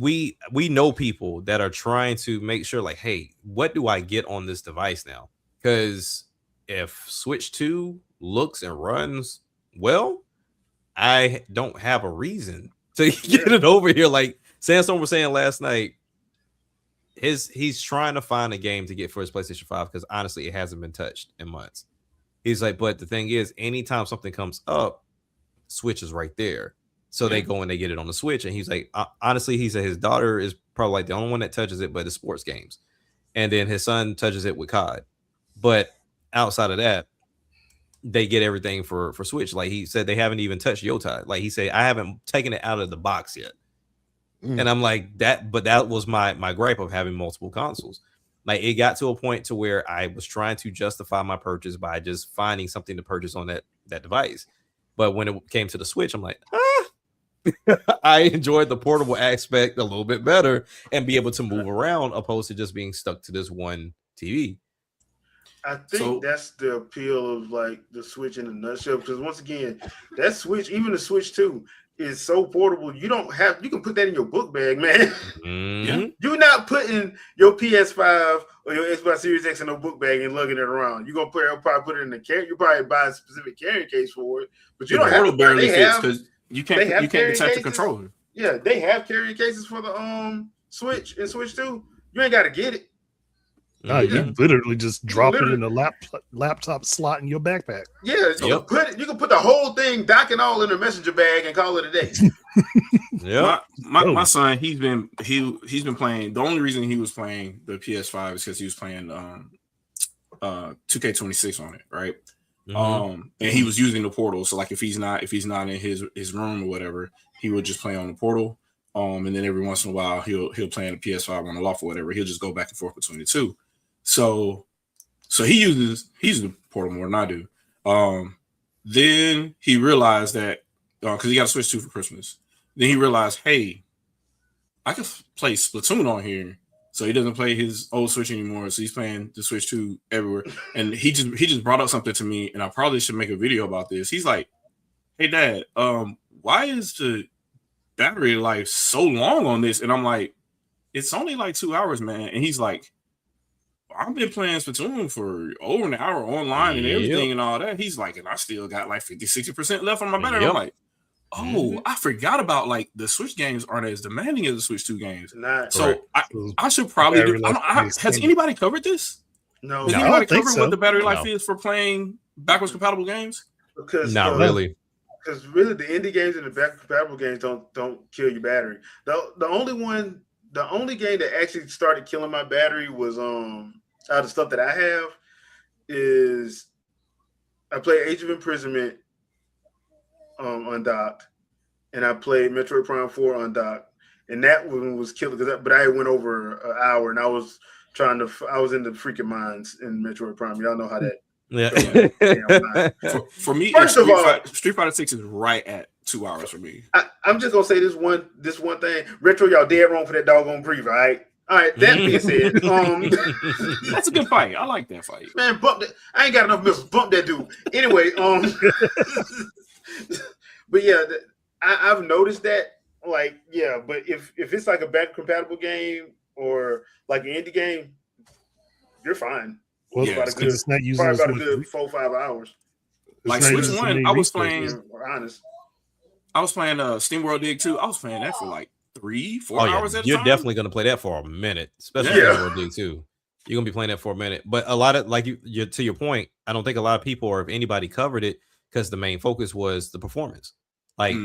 we know people that are trying to make sure like, hey, what do I get on this device now? Because if Switch 2 looks and runs well, I don't have a reason to get it over here. Like Sandstorm was saying last night, he's trying to find a game to get for his PlayStation 5, because honestly, it hasn't been touched in months. He's like, but the thing is, anytime something comes up, Switch is right there. So they go and they get it on the Switch. And he's like, honestly, he said his daughter is probably like the only one that touches it, but it's sports games. And then his son touches it with COD. But outside of that, they get everything for Switch. Like he said, they haven't even touched Yotide. Like he said, I haven't taken it out of the box yet. And I'm like, but that was my gripe of having multiple consoles. Like it got to a point to where I was trying to justify my purchase by just finding something to purchase on that device. But when it came to the Switch, I'm like, I enjoyed the portable aspect a little bit better and be able to move around opposed to just being stuck to this one TV. I think that's the appeal of like the Switch in a nutshell. Because once again, that Switch, even the Switch 2, is so portable. You can put that in your book bag, man. Mm-hmm. You're not putting your PS5 or your Xbox Series X in a book bag and lugging it around. You're gonna probably put it in the carry. You probably buy a specific carrying case for it, but you don't have to. Barely fits because you can't detach the controller. Yeah, they have carrying cases for the Switch and Switch 2. You ain't got to get it. No, you literally just drop it in the laptop slot in your backpack. Yeah, you can put the whole thing, dock and all, in a messenger bag and call it a day. Yeah, my son, he's been playing. The only reason he was playing the PS5 is because he was playing 2K26 on it, right? And he was using the portal. So like if he's not in his room or whatever, he would just play on the portal. And then every once in a while he'll play on the PS5 on the loft or whatever. He'll just go back and forth between the two. So he uses the portal more than I do. Then he realized that because he got a Switch 2 for Christmas. Then he realized, hey, I can play Splatoon on here. So he doesn't play his old Switch anymore. So he's playing the Switch 2 everywhere. And he just brought up something to me, and I probably should make a video about this. He's like, hey, Dad, why is the battery life so long on this? And I'm like, it's only like 2 hours, man. And he's like, I've been playing Splatoon for over an hour online and everything and all that. He's like, and I still got like 50-60% left on my battery. I'm like, I forgot about like the Switch games aren't as demanding as the Switch 2 games. I should probably do. Has anybody covered this? No. Has anybody covered what the battery life is for playing backwards compatible games? Because not really. Because really, the indie games and the backwards compatible games don't kill your battery. The only game that actually started killing my battery was out of stuff that I have is I played Age of Imprisonment undocked, and I played Metroid Prime 4 undocked, and that one was killing. But I went over an hour, and I was in the freaking mines in Metroid Prime. Y'all know how that. Yeah. For me, Street Fighter 6 is right at 2 hours for me. I'm just gonna say this one thing. Retro, y'all dead wrong for that doggone preview. All right. That being said, that's a good fight. I like that fight. Man, bump that. I ain't got enough missiles. Bump that dude. Anyway, but yeah, I've noticed that. Like, yeah, but if it's like a back compatible game or like an indie game, you're fine. Well, it's not using about a good 4 or 5 hours. Like Switch 1, I was playing. Honest. I was playing SteamWorld Dig 2. I was playing that for like 3-4 hours at a time. You're definitely going to play that for a minute, especially SteamWorld Dig 2. You're going to be playing that for a minute. But a lot of, like you to your point, I don't think a lot of people or if anybody covered it because the main focus was the performance. Like,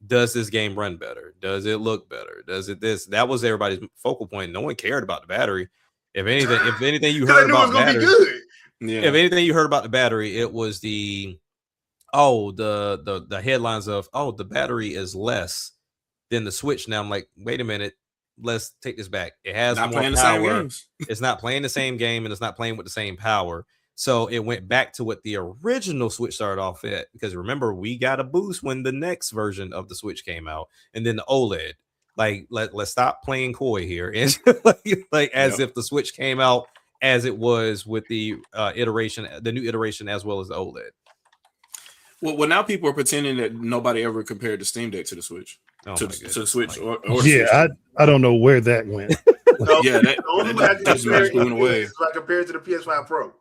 does this game run better? Does it look better? Does it this? That was everybody's focal point. No one cared about the battery. If anything you heard about battery, if anything you heard about the battery, it was the headlines of the battery is less than the Switch. Now I'm like, wait a minute, let's take this back. It has not more playing power. The same games. It's not playing the same game and it's not playing with the same power. So it went back to what the original Switch started off at. Because remember, we got a boost when the next version of the Switch came out, and then the OLED. Like, let's stop playing coy here, and like as if the Switch came out as it was with the new iteration, as well as the OLED. Well, now people are pretending that nobody ever compared the Steam Deck to the Switch, to the Switch. Or I don't know where that went. The only way I can compare it is if I compare it to the PS5 Pro.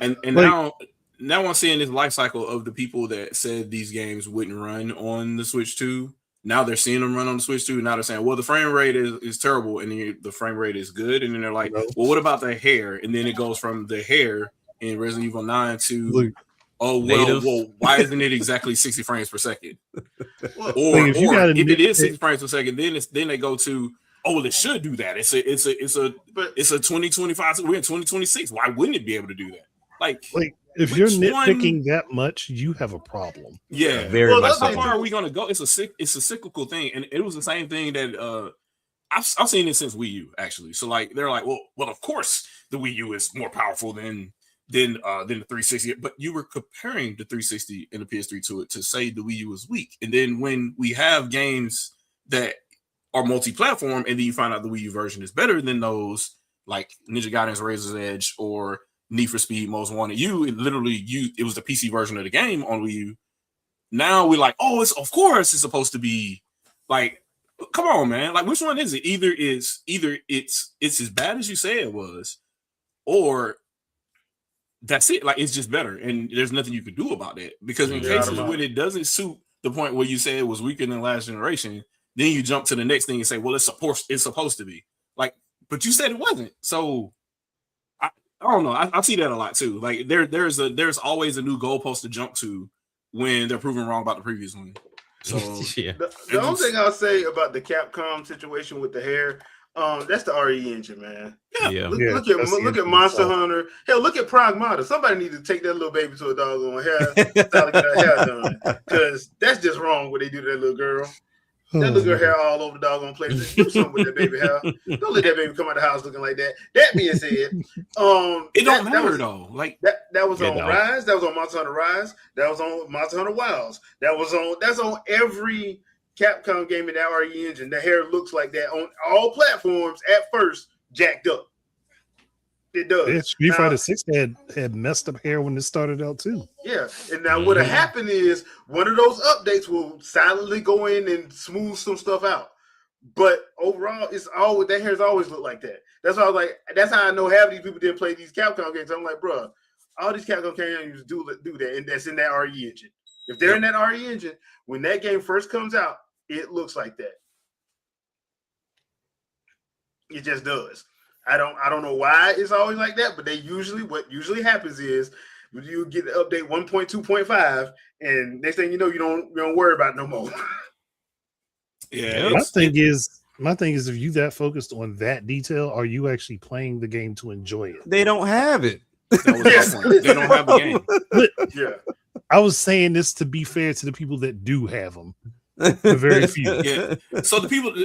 And like, now I'm seeing this life cycle of the people that said these games wouldn't run on the Switch 2. Now they're seeing them run on the Switch 2. Now they're saying, well, the frame rate is terrible, and then the frame rate is good. And then they're like, well, what about the hair? And then it goes from the hair in Resident Evil 9 to Look, well, why isn't it exactly 60 frames per second? Well, Or if you gotta if it is nitpick- 60 frames per second, then they go to well, it should do that. It's a 2025. We're in 2026. Why wouldn't it be able to do that? Like if you're which nitpicking one- that much, you have a problem. Yeah, Very much how so. far are we gonna go? It's a cyclical thing, and it was the same thing that I've seen it since Wii U actually. So like they're like, well, of course the Wii U is more powerful than the 360, but you were comparing the 360 and the PS3 to it to say the Wii U is weak, and then when we have games that are multi-platform, and then you find out the Wii U version is better than those, like Ninja Gaiden's Razor's Edge or Need for Speed Most Wanted. It was the PC version of the game on Wii U. Now we're like, of course it's supposed to be like, come on, man. Like, which one is it? Either it's as bad as you say it was, or that's it. Like, it's just better, and there's nothing you can do about that. Because in cases when it doesn't suit the point where you say it was weaker than last generation, then you jump to the next thing and say, well, it's supposed to be. Like, but you said it wasn't. So I don't know. I see that a lot too. Like there's always a new goalpost to jump to when they're proven wrong about the previous one. So yeah. The only thing I'll say about the Capcom situation with the hair, that's the RE engine, man. Yeah. Look at Monster Hunter. Hell, look at Pragmata. Somebody need to take that little baby to a doggone hair to get her hair done, because that's just wrong what they do to that little girl. That little girl hair all over the doggone place. Do something with that baby hair. Don't let that baby come out of the house looking like that. That being said, it don't matter though. Like that was on Rise. That was on Monster Hunter Rise. That was on Monster Hunter Wilds. That's on every Capcom game in that RE engine. The hair looks like that on all platforms at first, jacked up. It does. Yeah, Street Fighter 6 had messed up hair when it started out too. Yeah, and now what'll happen is one of those updates will silently go in and smooth some stuff out. But overall, it's always that hair's always looked like that. That's why I was like, that's how I know half of these people didn't play these Capcom games. I'm like, bro, all these Capcom games do that, and that's in that RE engine. If they're in that RE engine, when that game first comes out, it looks like that. It just does. I don't know why it's always like that, but what usually happens is you get the update 1.2.5, and next thing you know, you don't worry about it no more. Yeah. My thing is, if you that focused on that detail, are you actually playing the game to enjoy it? They don't have it. That was they don't have the game. But Yeah. I was saying this to be fair to the people that do have them. The very few. Yeah. So the people.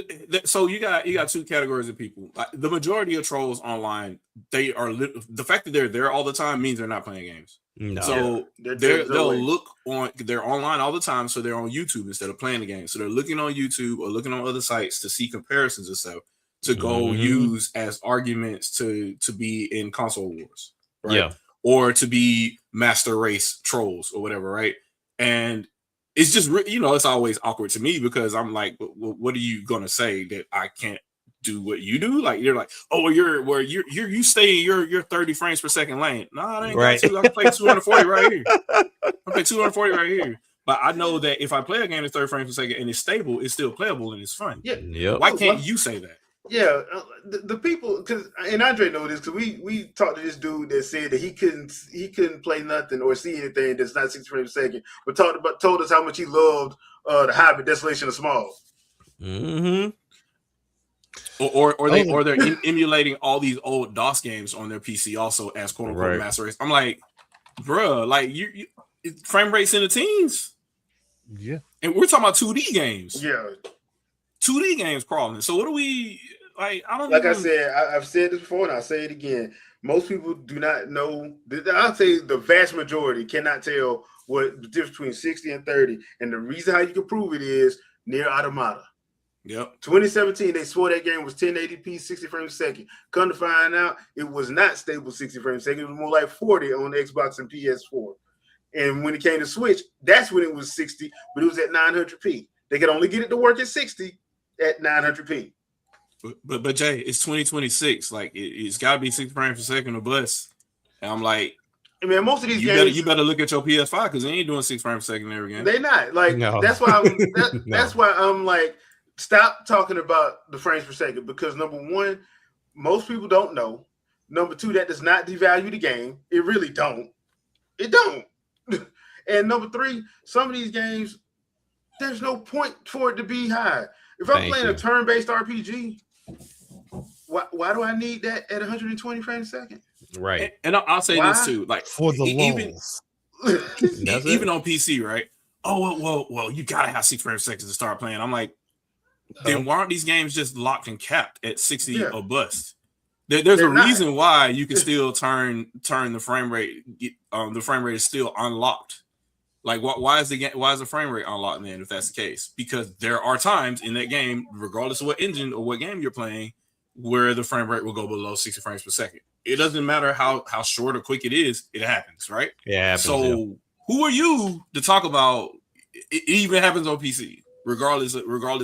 So you got two categories of people. Like, the majority of trolls online, they are the fact that they're there all the time means they're not playing games. No. So they'll look on. They're online all the time, so they're on YouTube instead of playing the game. So they're looking on YouTube or looking on other sites to see comparisons and stuff to go use as arguments to be in console wars, right? Yeah. Or to be master race trolls or whatever, right? And it's just, it's always awkward to me because I'm like, well, what are you gonna say that I can't do what you do? Like, you're like, oh, you stay in your 30 frames per second lane. No, I ain't got to. I can play 240 right here. I play 240 right here. But I know that if I play a game that's 30 frames per second and it's stable, it's still playable and it's fun. Yeah. Yep. Why can't you say that? Yeah, the people, because, and Andre know this, because we talked to this dude that said that he couldn't play nothing or see anything that's not 60 frames per second, but told us how much he loved the Hybrid Desolation of Small. Mm-hmm. Or they're emulating all these old DOS games on their PC also as quote unquote master race. I'm like, bruh, like you frame rates in the teens. Yeah, and we're talking about 2D games. Yeah, 2D games crawling. So what do we like? I don't. I said, I've said this before, and I'll say it again. Most people do not know. I'll say the vast majority cannot tell what the difference between 60 and 30. And the reason how you can prove it is Nier Automata. Yep. 2017, they swore that game was 1080p, 60 frames per second. Come to find out, it was not stable 60 frames per second. It was more like 40 on the Xbox and PS4. And when it came to Switch, that's when it was 60, but it was at 900p. They could only get it to work at 60 at 900p. But Jay, it's 2026. Like it's got to be 60 frames per second or less. And I'm like, I mean, most of these games, you better look at your PS5 because they ain't doing 6 frames per second every game. They not like that's why that's why I'm like, stop talking about the frames per second, because number one, most people don't know. Number two, that does not devalue the game. It really don't. It don't. And number three, some of these games, there's no point for it to be high. If I'm playing a turn-based RPG, why do I need that at 120 frames a second? Right. And I'll say this too, like for the lulls. Even on PC, right? Oh well, you gotta have 6 frames per second to start playing. I'm like, then why aren't these games just locked and capped at 60 or bust? There's a reason why you can still turn the frame rate. The frame rate is still unlocked. Like, why is the frame rate unlocked then? If that's the case, because there are times in that game, regardless of what engine or what game you're playing, where the frame rate will go below 60 frames per second. It doesn't matter how short or quick it is, it happens, right? Yeah. So who are you to talk about? It even happens on PC, regardless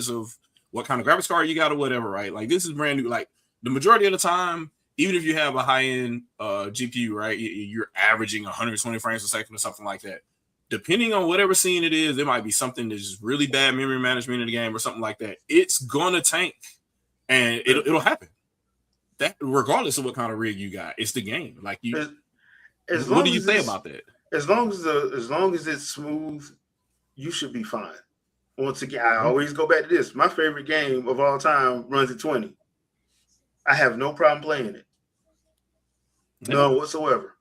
of what kind of graphics card you got or whatever, right? Like, this is brand new. Like, the majority of the time, even if you have a high-end GPU, right, you're averaging 120 frames per second or something like that. Depending on whatever scene it is, there might be something that's just really bad memory management in the game or something like that. It's gonna tank, and it'll happen. That regardless of what kind of rig you got, it's the game. Like, what do you say about that? As long as it's smooth, you should be fine. Once again, I always go back to this. My favorite game of all time runs at 20. I have no problem playing it. None whatsoever.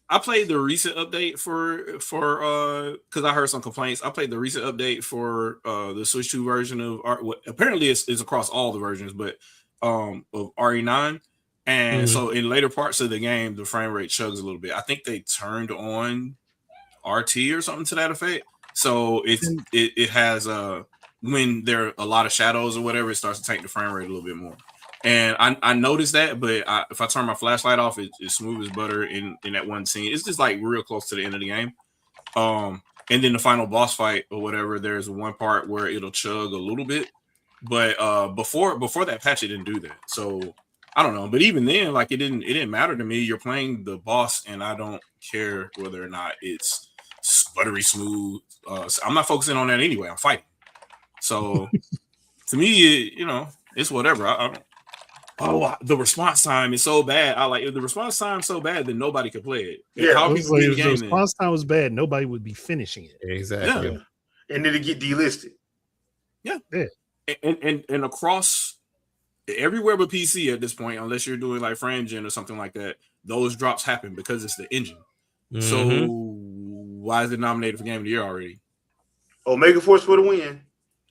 I played the recent update for because I heard some complaints. I played the recent update for the Switch 2 version of apparently it's across all the versions, but of RE9. And so in later parts of the game, the frame rate chugs a little bit. I think they turned on RT or something to that effect. So it has when there are a lot of shadows or whatever, it starts to tank the frame rate a little bit more. And I noticed that, but if I turn my flashlight off, it's smooth as butter in that one scene. It's just like real close to the end of the game. And then the final boss fight or whatever, there's one part where it'll chug a little bit. But before that patch, it didn't do that. So I don't know. But even then, like, it didn't matter to me. You're playing the boss, and I don't care whether or not it's buttery smooth. So I'm not focusing on that anyway. I'm fighting. So to me, it's whatever. The response time is so bad. If the response time is so bad, then nobody could play it. Yeah, how if the response time was bad, nobody would be finishing it. Exactly. Yeah. And then it get delisted. Yeah. And across everywhere but PC at this point, unless you're doing like frame gen or something like that, those drops happen because it's the engine. So why is it nominated for Game of the Year already? Omega Force for the win.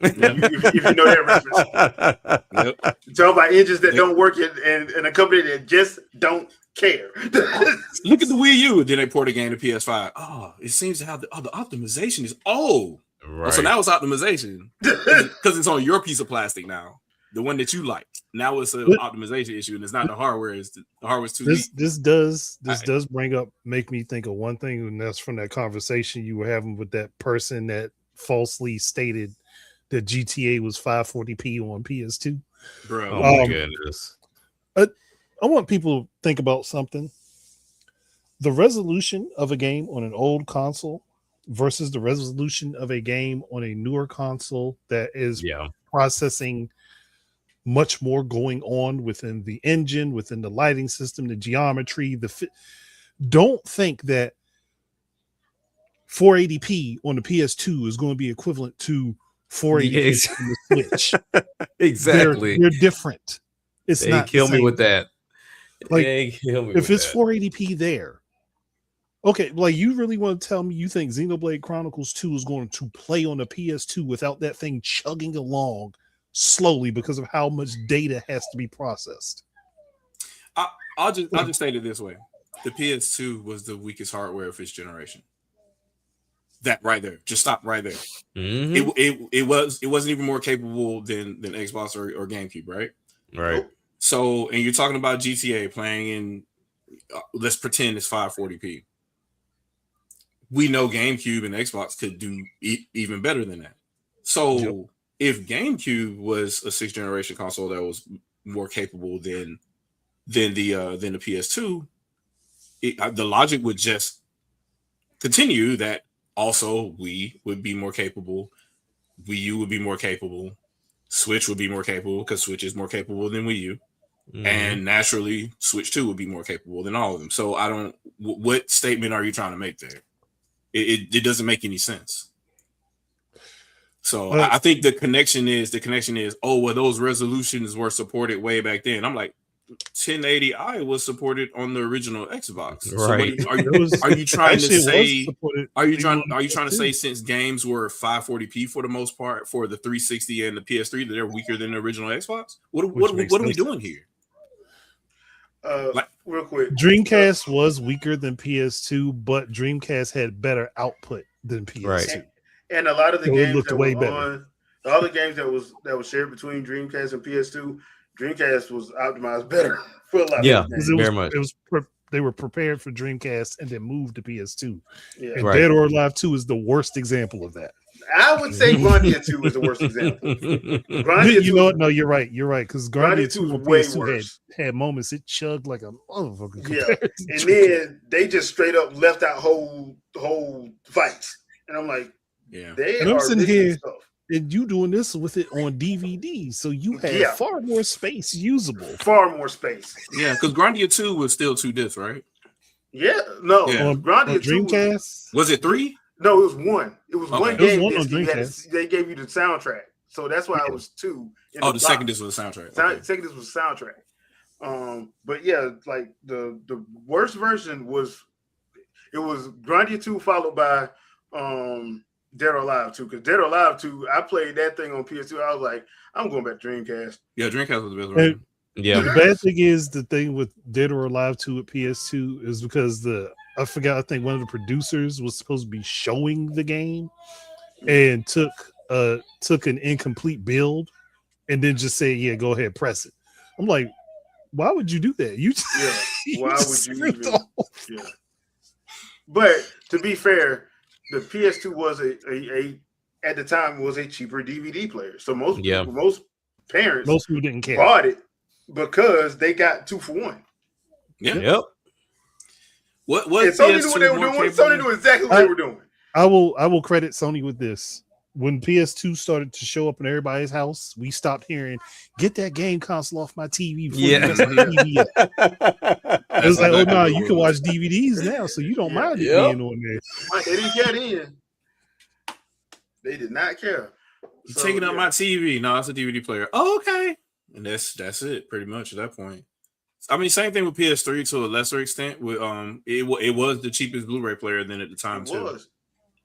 if you know that reference. Yep. Talk about engines that don't work and a company that just don't care. Look at the Wii U. Then they port a game to PS5. Oh, it seems to have the optimization is right. So now it's optimization because it's on your piece of plastic now, the one that you like. Now it's an optimization issue, and it's not the hardware. The hardware's too weak. This does make me think of one thing, and that's from that conversation you were having with that person that falsely stated that GTA was 540p on PS2. Bro, oh my goodness. I want people to think about something. The resolution of a game on an old console versus the resolution of a game on a newer console that is processing much more going on within the engine, within the lighting system, the geometry, don't think that 480p on the PS2 is going to be equivalent to 480p on the Switch. Exactly. They're different. It's they not kill me with that. Like, if it's 480p there, okay, like, you really want to tell me you think Xenoblade Chronicles 2 is going to play on the PS2 without that thing chugging along slowly because of how much data has to be processed? I'll just state it this way: the PS2 was the weakest hardware of its generation. That right there, just stop right there. It wasn't even more capable than Xbox or GameCube, right? Right. So, and you're talking about GTA playing in, let's pretend it's 540p. We know GameCube and Xbox could do even better than that. So, if GameCube was a 6th generation console that was more capable than the PS2, the logic would just continue that. Also, Wii would be more capable. Wii U would be more capable. Switch would be more capable because Switch is more capable than Wii U. and naturally Switch 2 would be more capable than all of them. So I don't. What statement are you trying to make there? It doesn't make any sense. So I think the connection is, oh, well, those resolutions were supported way back then. I'm like, 1080i was supported on the original Xbox. Right. So are you trying to say? Are you trying to say since games were 540p for the most part for the 360 and the PS3 that they're weaker than the original Xbox? What are we doing here? Real quick, Dreamcast was weaker than PS2, but Dreamcast had better output than PS2. Right. And a lot of the games looked that way were better. all the games that was shared between Dreamcast and PS2, Dreamcast was optimized better for a lot. Yeah, of much. They were prepared for Dreamcast and then moved to PS2. Yeah. And Dead or Alive 2 is the worst example of that. I would say Grandia 2 is the worst example. You know what? No, you're right. You're right. Because Grandia 2 on way PS2 worse. had moments. It chugged like a motherfucker. Yeah. And then they just straight up left out whole fights. And I'm like, and I'm sitting here and you doing this with it on DVD. So you had far more space usable. Far more space. Yeah, because Grandia 2 was still 2 discs, right? Yeah. No. Yeah. Grandia 2 Dreamcast? Was it 3? No, it was 1. It was one game. It was one on they gave you the soundtrack. So that's why it was 2. The second disc was the soundtrack. Second disc was the soundtrack. But yeah, like the worst version was Grandia 2 followed by Dead or Alive 2, because Dead or Alive 2, I played that thing on PS2. I was like, I'm going back to Dreamcast. Yeah, Dreamcast was the best version. Yeah. The bad thing is the thing with Dead or Alive 2 at PS2 is because I think one of the producers was supposed to be showing the game and took an incomplete build and then just say, yeah, go ahead, press it. I'm like, why would you do that? Why would you? Yeah. But to be fair, the PS2 was at the time was a cheaper DVD player. So most parents, most people didn't care, bought it because they got 2 for 1. Yep. What Sony knew what they were doing. Sony knew exactly what they were doing. I will credit Sony with this. When PS2 started to show up in everybody's house, we stopped hearing, "Get that game console off my TV." It was like, oh no, you can watch DVDs now, so you don't mind it being on there. They didn't care then. They did not care. Taking up my TV. No, it's a DVD player. Oh, okay. And that's it, pretty much at that point. I mean, same thing with PS3 to a lesser extent. With it was the cheapest Blu-ray player then at the time too. Was.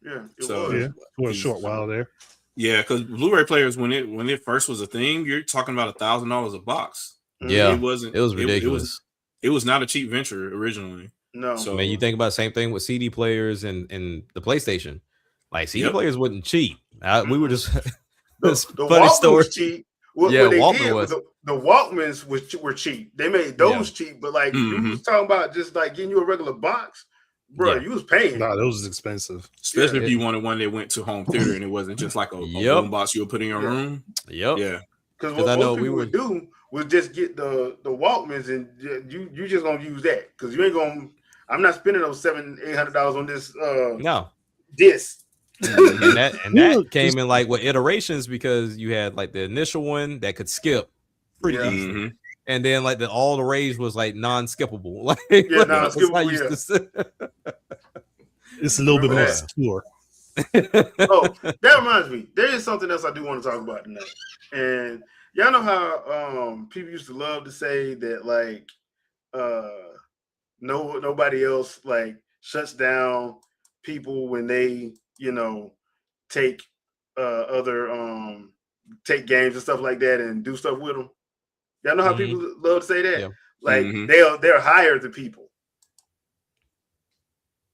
Yeah, it was. Yeah, for a short while there. Yeah, because Blu-ray players when it first was a thing, you're talking about $1,000 a box. Yeah, it wasn't. It was ridiculous. It was not a cheap venture originally. No. So, I mean, you think about the same thing with CD players and the PlayStation. Like CD players wasn't cheap. We were just the funny story. Was cheap. What they did was the Walkmans were cheap. They made those cheap, but like you was talking about just like getting you a regular box, bro. You was paying. Nah, those was expensive, especially if you wanted one that went to home theater and it wasn't just like a boom box you would put in your room. Yep. Yeah. Because what most people would do was just get the Walkmans and you just gonna use that because you ain't gonna. I'm not spending those $700-800 on this. Disc. and that came in like with iterations because you had like the initial one that could skip pretty easily, and then like all the rage was like non-skippable. Like non-skippable. It's a little bit more secure. Oh, that reminds me. There is something else I do want to talk about tonight, and y'all know how people used to love to say that like nobody else like shuts down people when they take take games and stuff like that and do stuff with them. Y'all know how people love to say that? Yeah. Like they're higher than people.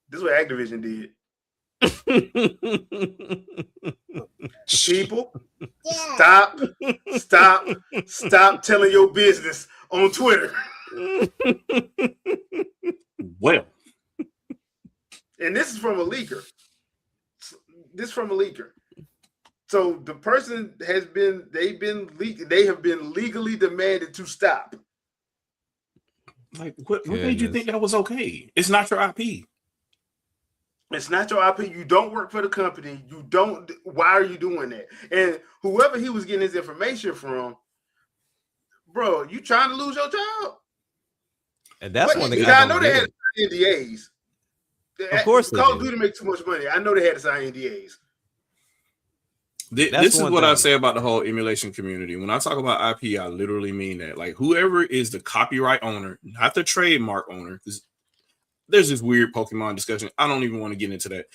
This is what Activision did. People, stop telling your business on Twitter. Well, and this is from a leaker. So the person they have been legally demanded to stop. Like what made you think that was okay? It's not your IP. It's not your IP. You don't work for the company. You don't. Why are you doing that? And whoever he was getting his information from, bro, you trying to lose your job? And that's one thing I know they had NDAs. Of course, Call of Duty make too much money. I know they had to sign NDAs. This is what I say about the whole emulation community. When I talk about IP, I literally mean that. Like, whoever is the copyright owner, not the trademark owner, because there's this weird Pokemon discussion. I don't even want to get into that.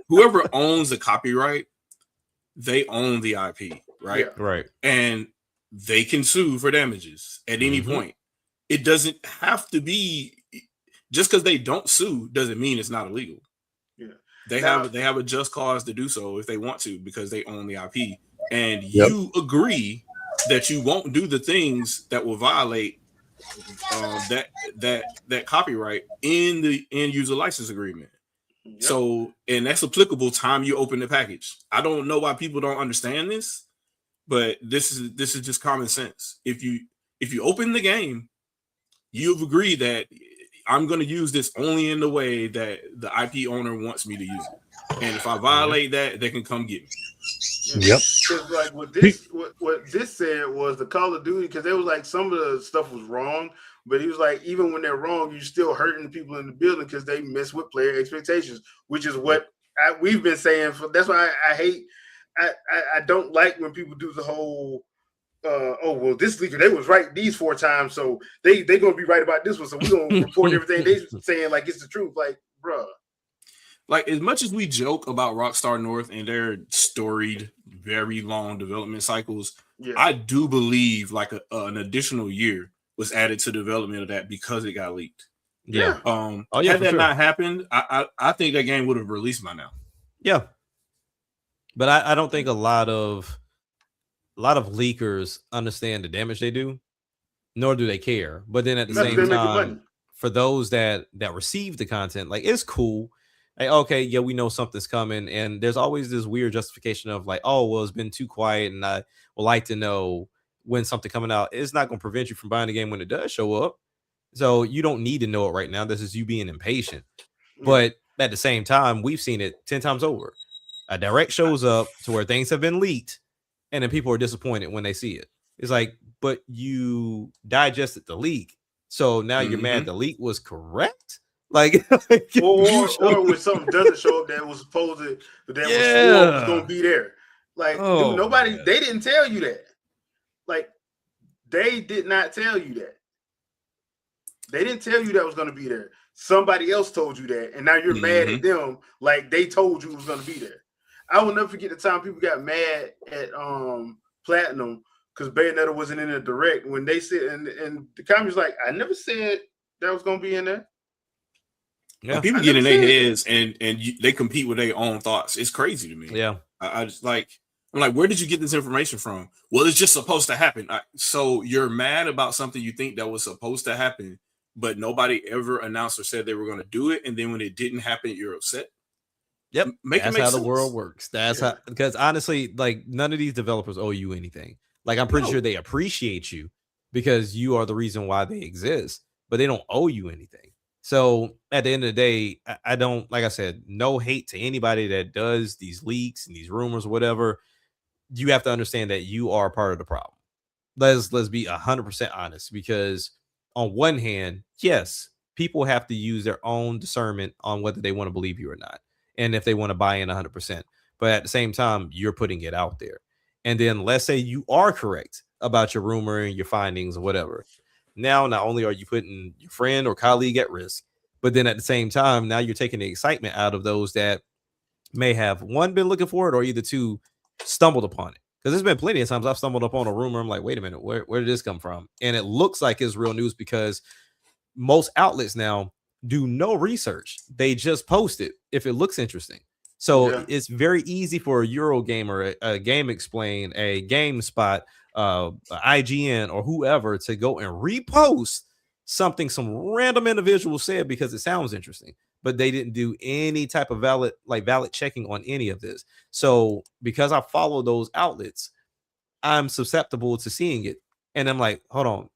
Whoever owns the copyright, they own the IP, right? Yeah. Right. And they can sue for damages at any point. It doesn't have to be just because they don't sue doesn't mean it's not illegal. Yeah. They have a just cause to do so if they want to because they own the IP. And you agree that you won't do the things that will violate that copyright in the end user license agreement. Yep. So, and that's applicable time you open the package. I don't know why people don't understand this, but this is just common sense. If you open the game, you've agreed that I'm going to use this only in the way that the IP owner wants me to use it. And if I violate that, they can come get me. Yep. Because like what this said was the Call of Duty, because there was like some of the stuff was wrong, but he was like, even when they're wrong, you're still hurting the people in the building because they mess with player expectations, which is what we've been saying. That's why I don't like when people do the whole this leaker, they was right these 4 times, so they gonna be right about this one, so we're gonna report everything they saying like it's the truth. Like, bruh. Like, as much as we joke about Rockstar North and their storied, very long development cycles, I do believe like an additional year was added to the development of that because it got leaked. Yeah. Had that not happened, I think that game would have released by now. Yeah. But I don't think a lot of leakers understand the damage they do, nor do they care. But then at the same time, for those that receive the content, like, it's cool. Like, okay, yeah, we know something's coming, and there's always this weird justification of like, oh, well, it's been too quiet, and I would like to know when something coming out. It's not going to prevent you from buying the game when it does show up. So you don't need to know it right now. This is you being impatient. But at the same time, we've seen it 10 times over. A direct shows up to where things have been leaked, and then people are disappointed when they see it. It's like, but you digested the leak, so now you're mad the leak was correct. Like, or when something doesn't show up that was supposed to, was going to be there. Like, dude, nobody, they didn't tell you that. Like, they did not tell you that. They didn't tell you that was going to be there. Somebody else told you that, and now you're mad at them like they told you it was going to be there. I will never forget the time people got mad at Platinum because Bayonetta wasn't in the direct when they said, and the comments like, I never said that was going to be in there. Yeah, people get in their heads and they compete with their own thoughts. It's crazy to me. Yeah, I just like, I'm like, where did you get this information from? Well, it's just supposed to happen. So you're mad about something you think that was supposed to happen, but nobody ever announced or said they were going to do it, and then when it didn't happen, you're upset. Yep, that's how the world works. That's how, because honestly, like, none of these developers owe you anything. Like, I'm pretty sure they appreciate you because you are the reason why they exist, but they don't owe you anything. So at the end of the day, I don't, like I said, no hate to anybody that does these leaks and these rumors or whatever. You have to understand that you are part of the problem. Let's be 100% honest, because on one hand, yes, people have to use their own discernment on whether they want to believe you or not, and if they want to buy in 100%. But at the same time, you're putting it out there. And then let's say you are correct about your rumor and your findings or whatever. Now, not only are you putting your friend or colleague at risk, but then at the same time, now you're taking the excitement out of those that may have, one, been looking for it, or either two, stumbled upon it. Because there's been plenty of times I've stumbled upon a rumor. I'm like, wait a minute, where did this come from? And it looks like it's real news because most outlets now do no research. They just post it if it looks interesting. So it's very easy for a Eurogamer, a Game Explain, a GameSpot, IGN, or whoever to go and repost something some random individual said because it sounds interesting, but they didn't do any type of valid checking on any of this. So because I follow those outlets, I'm susceptible to seeing it, and I'm like, hold on,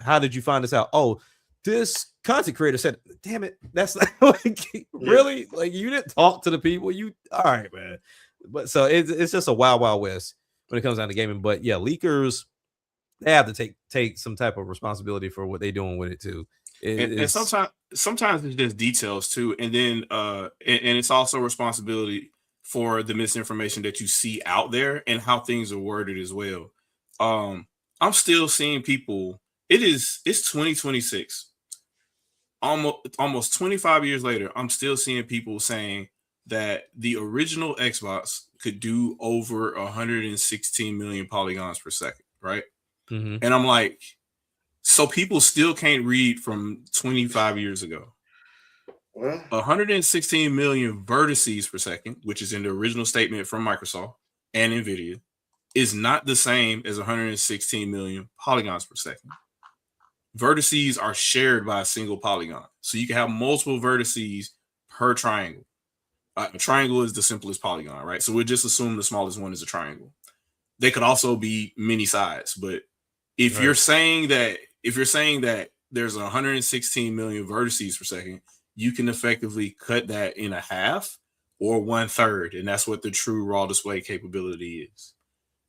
how did you find this out? Oh, this content creator said, damn it, that's like, really, like, you didn't talk to the people. You all right, man? But so it's just a wild west when it comes down to gaming. But yeah, leakers, they have to take some type of responsibility for what they're doing with it too. And sometimes it's just details too, and then and it's also responsibility for the misinformation that you see out there and how things are worded as well. I'm still seeing people. It's 2026. Almost 25 years later, I'm still seeing people saying that the original Xbox could do over 116 million polygons per second, right? Mm-hmm. And I'm like, so people still can't read from 25 years ago. Well, 116 million vertices per second, which is in the original statement from Microsoft and NVIDIA, is not the same as 116 million polygons per second. Vertices are shared by a single polygon. So you can have multiple vertices per triangle. A triangle is the simplest polygon, right? So we'll just assume the smallest one is a triangle. They could also be many sides, but if you're saying that there's 116 million vertices per second, you can effectively cut that in a half or 1/3, and that's what the true raw display capability is.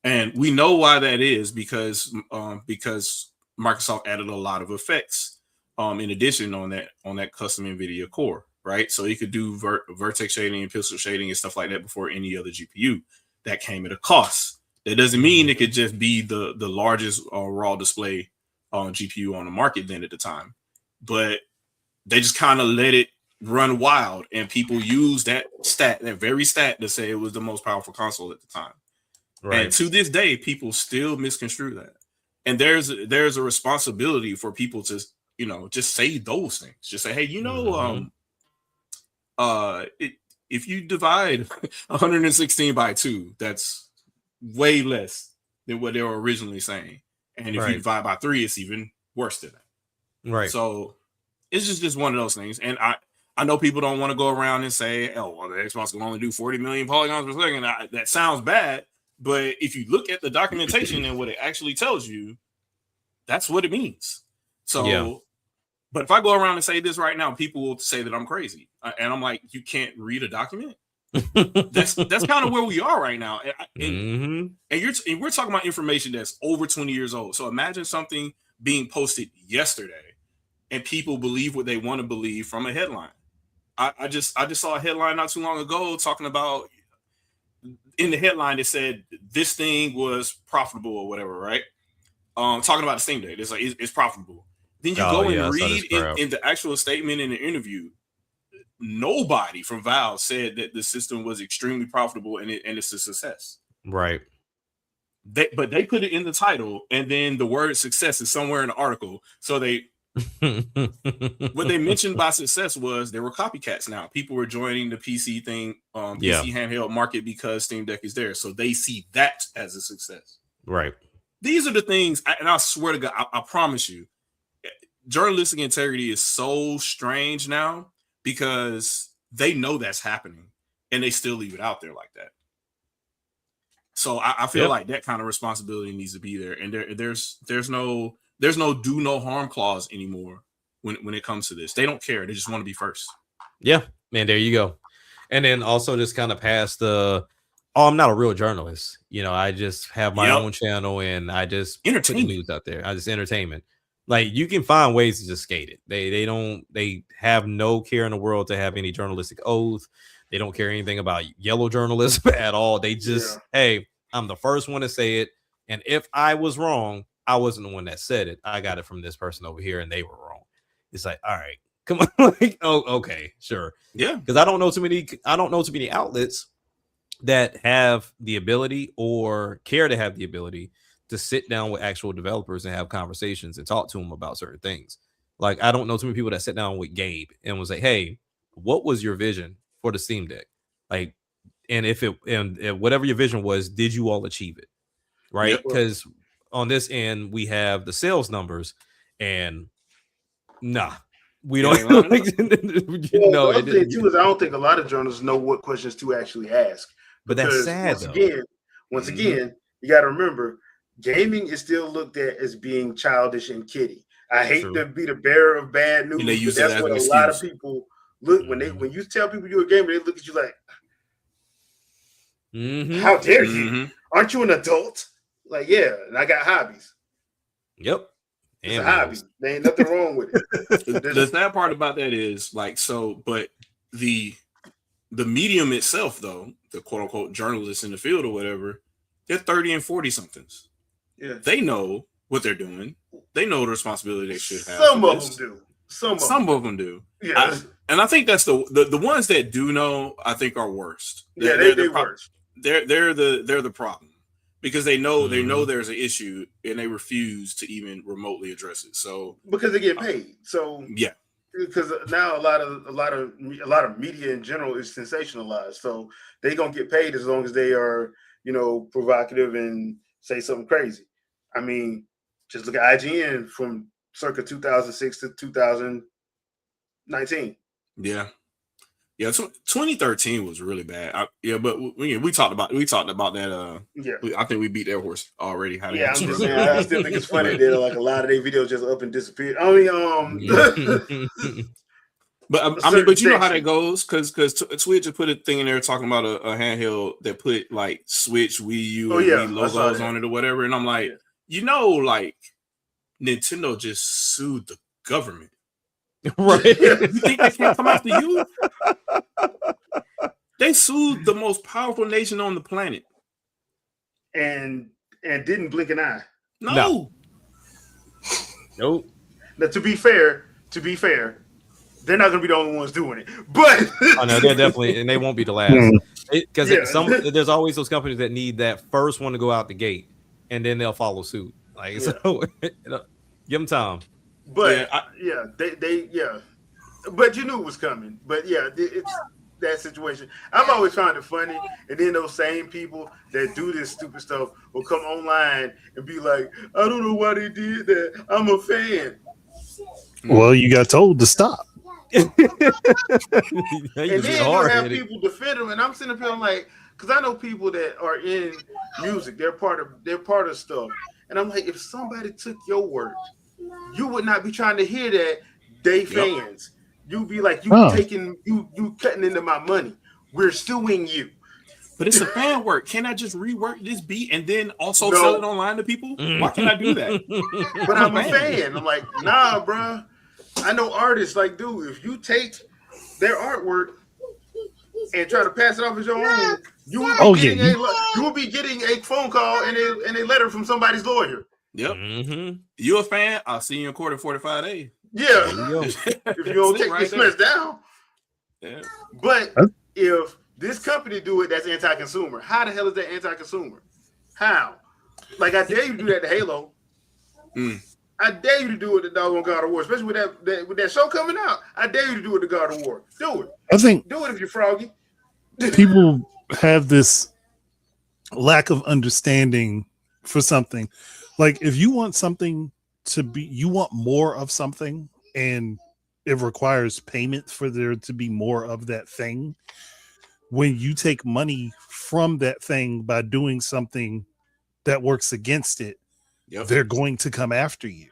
And we know why that is because Microsoft added a lot of effects in addition on that custom NVIDIA core, right? So you could do vertex shading and pixel shading and stuff like that before any other GPU. That came at a cost. That doesn't mean it could just be the largest raw display GPU on the market then at the time, but they just kind of let it run wild, and people use that very stat to say it was the most powerful console at the time. Right. And to this day, people still misconstrue that. And there's a responsibility for people to, just say those things. Just say, hey, if you divide 116 by 2, that's way less than what they were originally saying. And if you divide by 3, it's even worse than that. Right. So it's just one of those things. And I know people don't want to go around and say, oh, well, the Xbox can only do 40 million polygons per second. That sounds bad. But if you look at the documentation and what it actually tells you, that's what it means. So, But if I go around and say this right now, people will say that I'm crazy. And I'm like, you can't read a document? That's kind of where we are right now. And we're talking about information that's over 20 years old. So imagine something being posted yesterday and people believe what they want to believe from a headline. I just saw a headline not too long ago talking about, in the headline it said this thing was profitable or whatever, right? Talking about the Steam Deck, it's like it's profitable. Then you go and read in the actual statement in the interview, nobody from Valve said that the system was extremely profitable and it's a success. Right. But they put it in the title, and then the word success is somewhere in the article. So what they mentioned by success was there were copycats now. People were joining the PC thing, PC handheld market because Steam Deck is there. So they see that as a success. Right. These are the things, and I swear to God, I promise you, journalistic integrity is so strange now because they know that's happening and they still leave it out there like that. So I feel like that kind of responsibility needs to be there. And there's no do no harm clause anymore when it comes to this. They don't care. They just want to be first. Yeah, man, there you go. And then also just kind of past I'm not a real journalist. I just have my own channel and I just put the news out there. I just entertainment. Like, you can find ways to just skate it. They have no care in the world to have any journalistic oath. They don't care anything about yellow journalism at all. They just, hey, I'm the first one to say it. And if I was wrong, I wasn't the one that said it. I got it from this person over here and they were wrong. It's like, all right, come on. Like, oh, okay, sure. Yeah. Because I don't know too many outlets that have the ability or care to have the ability to sit down with actual developers and have conversations and talk to them about certain things. Like, I don't know too many people that sit down with Gabe and was like, hey, what was your vision for the Steam Deck? Like, and if whatever your vision was, did you all achieve it? Right? Because on this end, we have the sales numbers and we don't. The other thing too is I don't think a lot of journalists know what questions to actually ask. But that's sad. Once again, you got to remember, gaming is still looked at as being childish and kiddie. I hate to be the bearer of bad news, but that's what a lot of people look when you tell people you're a gamer, they look at you like, how dare you? Aren't you an adult? Like, yeah, and I got hobbies. Yep. It's a hobby. There ain't nothing wrong with it. The sad part about that is like but the medium itself, though, the quote unquote journalists in the field or whatever, they're 30 and 40 somethings. Yeah. They know what they're doing. They know the responsibility they should have. Some of them do. Some of them do. Yeah. And I think that's the ones that do know, I think, are worst. They're worst. They're the problem because they know there's an issue and they refuse to even remotely address it. So because they get paid. So yeah. Because now a lot of media in general is sensationalized, so they gonna get paid as long as they are, provocative and say something crazy. I mean, just look at IGN from circa 2006 to 2019. Yeah. 2013 was really bad. But we talked about that. I think we beat that horse already. I'm just saying. I still think it's funny that like a lot of their videos just up and disappeared. I mean, but you know how that goes because Twitch just put a thing in there talking about a handheld that put like Switch, Wii U, and Wii logos on it or whatever, and I'm like, like Nintendo just sued the government. Right? You think they can't come after you? They sued the most powerful nation on the planet, and didn't blink an eye. No. Nope. Now, to be fair, they're not going to be the only ones doing it. But I know they're definitely, and they won't be the last. Because there's always those companies that need that first one to go out the gate, and then they'll follow suit. Like so, give them time. But but you knew it was coming. But it's that situation. I've always found it funny, and then those same people that do this stupid stuff will come online and be like, "I don't know why they did that. I'm a fan." Well, you got told to stop. And then you have people defend them, and I'm sitting there like, because I know people that are in music, they're part of stuff, and I'm like, if somebody took your work, you would not be trying to hear that they fans. You'd be like, you cutting into my money. We're suing you. But it's a fan work. Can I just rework this beat and then also sell it online to people? Why can't I do that? But I'm a fan. I'm like, nah, bro. I know artists like, dude, if you take their artwork and try to pass it off as your own, you will be getting a phone call and a letter from somebody's lawyer. Yep. Mm-hmm. You a fan? I'll see you in court in 45 days. Yeah. If you don't take this mess down. Yeah. But if this company do it, that's anti-consumer. How the hell is that anti-consumer? How? Like, I dare you to do that to Halo. I dare you to do it to doggone God of War, especially with that show coming out. I dare you to do it to God of War. Do it. I think do it if you're froggy. People have this lack of understanding for something. Like, if you want something to be, you want more of something, and it requires payment for there to be more of that thing. When you take money from that thing by doing something that works against it, they're going to come after you.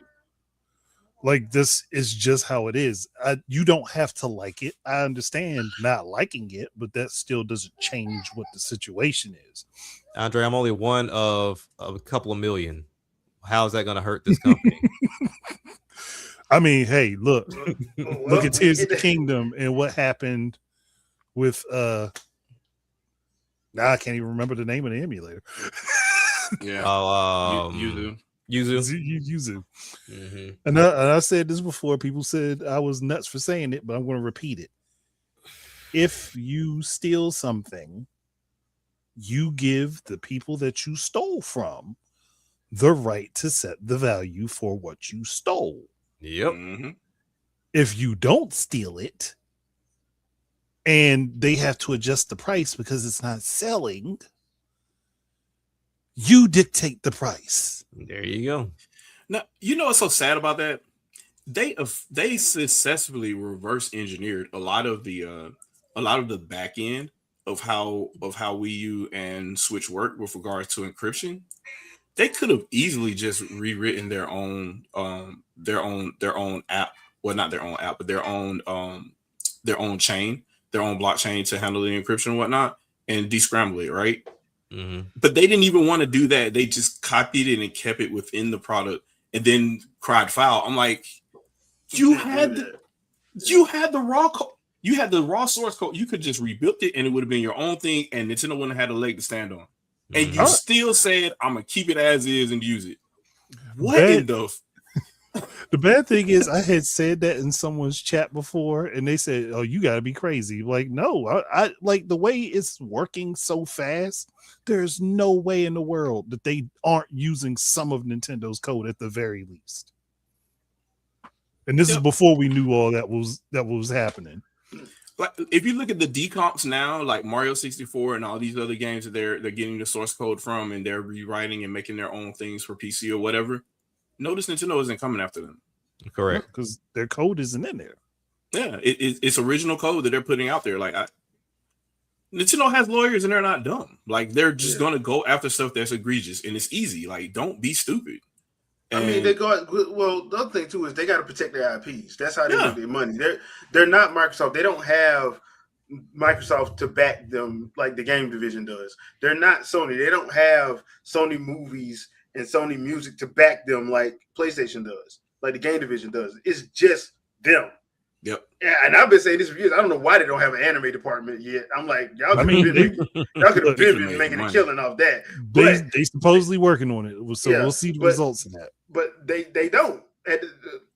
Like, this is just how it is. You don't have to like it. I understand not liking it, but that still doesn't change what the situation is. Andre, I'm only one of a couple of million. How is that going to hurt this company? I mean, hey, look at Tears of the Kingdom and what happened with now I can't even remember the name of the emulator. Yeah. Yuzu. Mm-hmm. And I said this before. People said I was nuts for saying it, but I'm going to repeat it. If you steal something, you give the people that you stole from the right to set the value for what you stole. Yep. Mm-hmm. If you don't steal it and they have to adjust the price because it's not selling, you dictate the price. There you go. Now, you know what's so sad about that? They successfully reverse engineered a lot of the back end of how Wii U and Switch work with regards to encryption. They could have easily just rewritten their own app. Well, not their own app, but their own chain, their own blockchain to handle the encryption and whatnot, and descramble it, right? Mm-hmm. But they didn't even want to do that. They just copied it and kept it within the product and then cried foul. I'm like, you had the raw code. You had the raw source code. You could just rebuild it, and it would have been your own thing, and Nintendo wouldn't have had a leg to stand on. And you still said, "I'm gonna keep it as is and use it." What in the? The bad thing is, I had said that in someone's chat before, and they said, "Oh, you got to be crazy!" Like, no, I like the way it's working so fast. There's no way in the world that they aren't using some of Nintendo's code at the very least. And this is before we knew all that was happening. Like, if you look at the decomps now, like Mario 64 and all these other games that they're getting the source code from, and they're rewriting and making their own things for PC or whatever. Notice Nintendo isn't coming after them. Correct, because their code isn't in there. Yeah, it's original code that they're putting out there. Like, Nintendo has lawyers and they're not dumb. Like, they're just gonna go after stuff that's egregious and it's easy. Like, don't be stupid. And I mean, they got well. The other thing too is they got to protect their IPs. That's how they make their money. They're not Microsoft. They don't have Microsoft to back them like the game division does. They're not Sony. They don't have Sony movies and Sony music to back them like PlayStation does, like the game division does. It's just them. Yep. Yeah, and I've been saying this for years. I don't know why they don't have an anime department yet. I'm like, y'all could have been making a killing off that. But they supposedly working on it, so we'll see the results of that. But they don't. And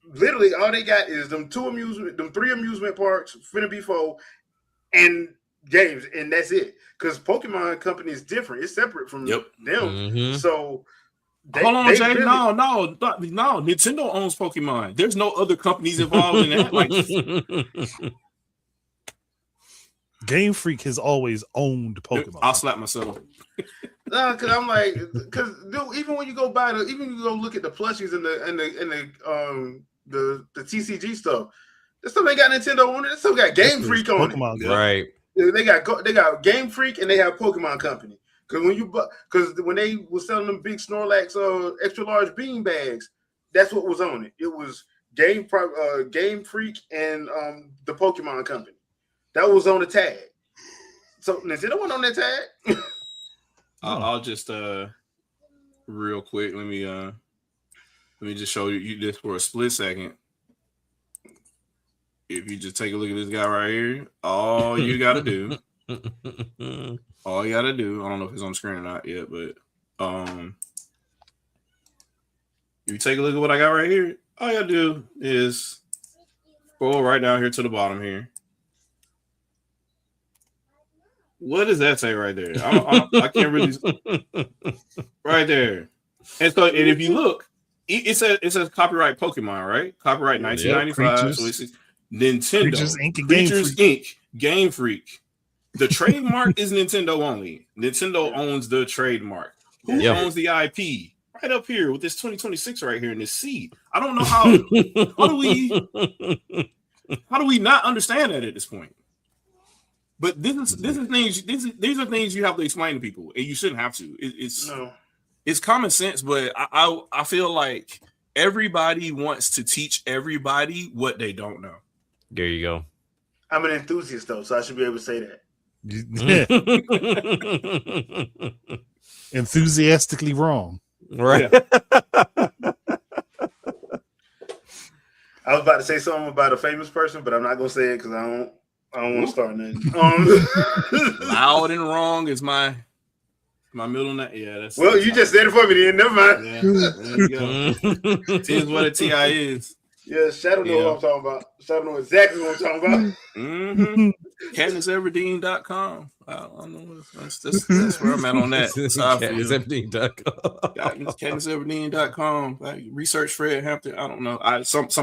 literally, all they got is them 3 amusement parks, finna be 4, and games, and that's it. Because Pokemon Company is different; it's separate from them. Mm-hmm. So. Hold on, Jay. Really... No. Nintendo owns Pokemon. There's no other companies involved in that. Like, Game Freak has always owned Pokemon. I'll slap myself. No, because I'm like, even when you go look at the plushies and the TCG stuff, they still ain't got Nintendo on it. They still got Game Freak on Pokemon, it. Right? They got Game Freak and they have Pokemon Company. Because when they were selling them big Snorlax extra large bean bags, that's what was on it. It was Game Freak and the Pokemon Company. That was on the tag. So Nintendo wasn't on that tag. I'll just real quick. Let me just show you this for a split second. If you just take a look at this guy right here, all you got to do. All you gotta do, I don't know if it's on the screen or not yet, but you take a look at what I got right here. All you gotta do is scroll right down here to the bottom here. What does that say right there? I can't really. Right there, and if you look, it says copyright Pokemon, right? Copyright 1995. So it's Nintendo Creatures Inc. Game Freak. The trademark is Nintendo only. Nintendo owns the trademark. Who owns the IP? Right up here with this 2026 right here in this C. I don't know how do we not understand that at this point? But these are things you have to explain to people, and you shouldn't have to. It's common sense, but I feel like everybody wants to teach everybody what they don't know. There you go. I'm an enthusiast though, so I should be able to say that. Enthusiastically wrong, right? Yeah. I was about to say something about a famous person, but I'm not gonna say it because I don't want to start nothing. Loud and wrong is my middle name. Yeah, that's you just said it for me. Then never mind. Yeah, there you go. T is what a TI is. Yeah, Shadow know what I'm talking about. Shadow know exactly what I'm talking about. Mm-hmm. CatnissEverdeen.com. I don't know. That's where I'm at on that. CatnissEverdeen.com. CatnissEverdeen.com. Like, research Fred Hampton. I don't know. Something.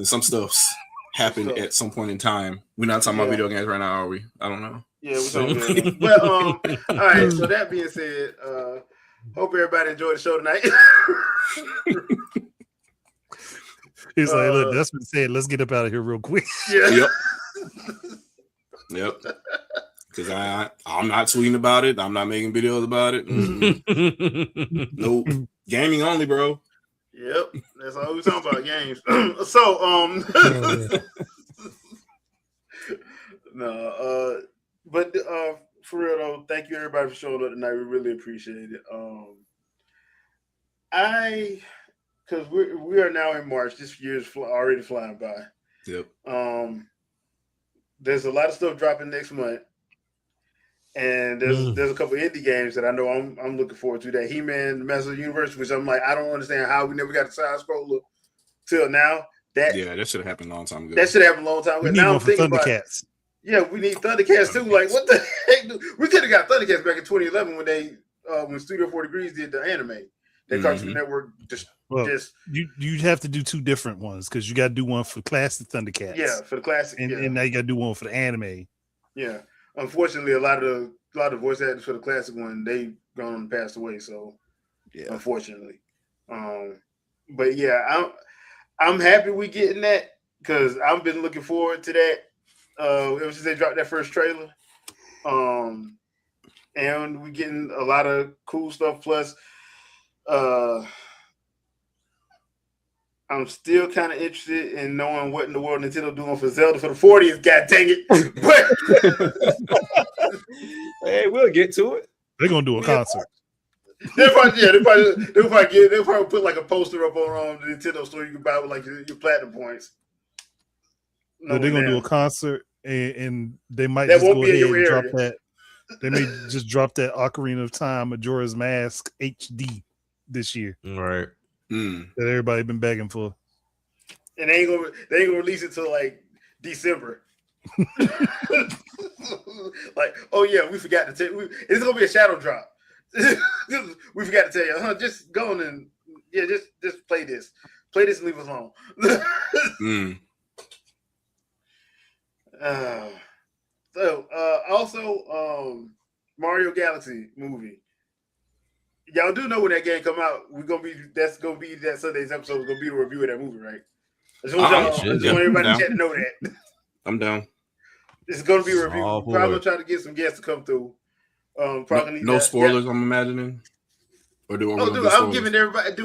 Some stuff's happened at some point in time. We're not talking about video games right now, are we? I don't know. Yeah, we're talking video games. But all right. So that being said, hope everybody enjoyed the show tonight. He's like, look, that's been said. Let's get up out of here real quick. Yeah. Yep. Because I'm not tweeting about it. I'm not making videos about it. Nope. Gaming only, bro. Yep. That's all we're talking about, games. But for real though, thank you everybody for showing up tonight. We really appreciate it. Because we are now in March. This year's already flying by. Yep. There's a lot of stuff dropping next month, and there's a couple indie games that I know I'm looking forward to. That He-Man, the Master of the Universe, which I'm like, I don't understand how we never got a side scroller till now. That should have happened a long time ago. That should have happened a long time ago. We need now one I'm for thinking Thundercats. we need Thundercats too. Like, what the heck? We could have got Thundercats back in 2011 when Studio 4 Degrees did the anime. That Cartoon Network you'd have to do two different ones because you got to do one for classic Thundercats. Yeah, for the classic, and now you got to do one for the anime. Yeah, unfortunately, a lot of voice actors for the classic one they gone and passed away. So, yeah, unfortunately, but yeah, I'm happy we getting that because I've been looking forward to that. Ever since they dropped that first trailer, and we getting a lot of cool stuff. Plus, I'm still kind of interested in knowing what in the world Nintendo doing for Zelda for the 40th. God dang it! But hey, we'll get to it. They're gonna do a concert. They'll probably put like a poster up on the Nintendo store you can buy with like your platinum points. No, they're gonna do a concert, and they might just go ahead and drop that. They may just drop that Ocarina of Time, Majora's Mask HD this year. All right. That everybody been begging for. And they ain't gonna release it till like December. Like, oh yeah, we forgot to tell you. It's gonna be a shadow drop. We forgot to tell you. Just go on and just play this. Play this and leave us alone. Also, Mario Galaxy movie. Y'all do know when that game come out. That's gonna be that Sunday's episode is gonna be the review of that movie, right? I just want everybody in chat to know that. I'm down. It's gonna be a review. Probably gonna try to get some guests to come through. No spoilers, I'm imagining. Or do I'm giving everybody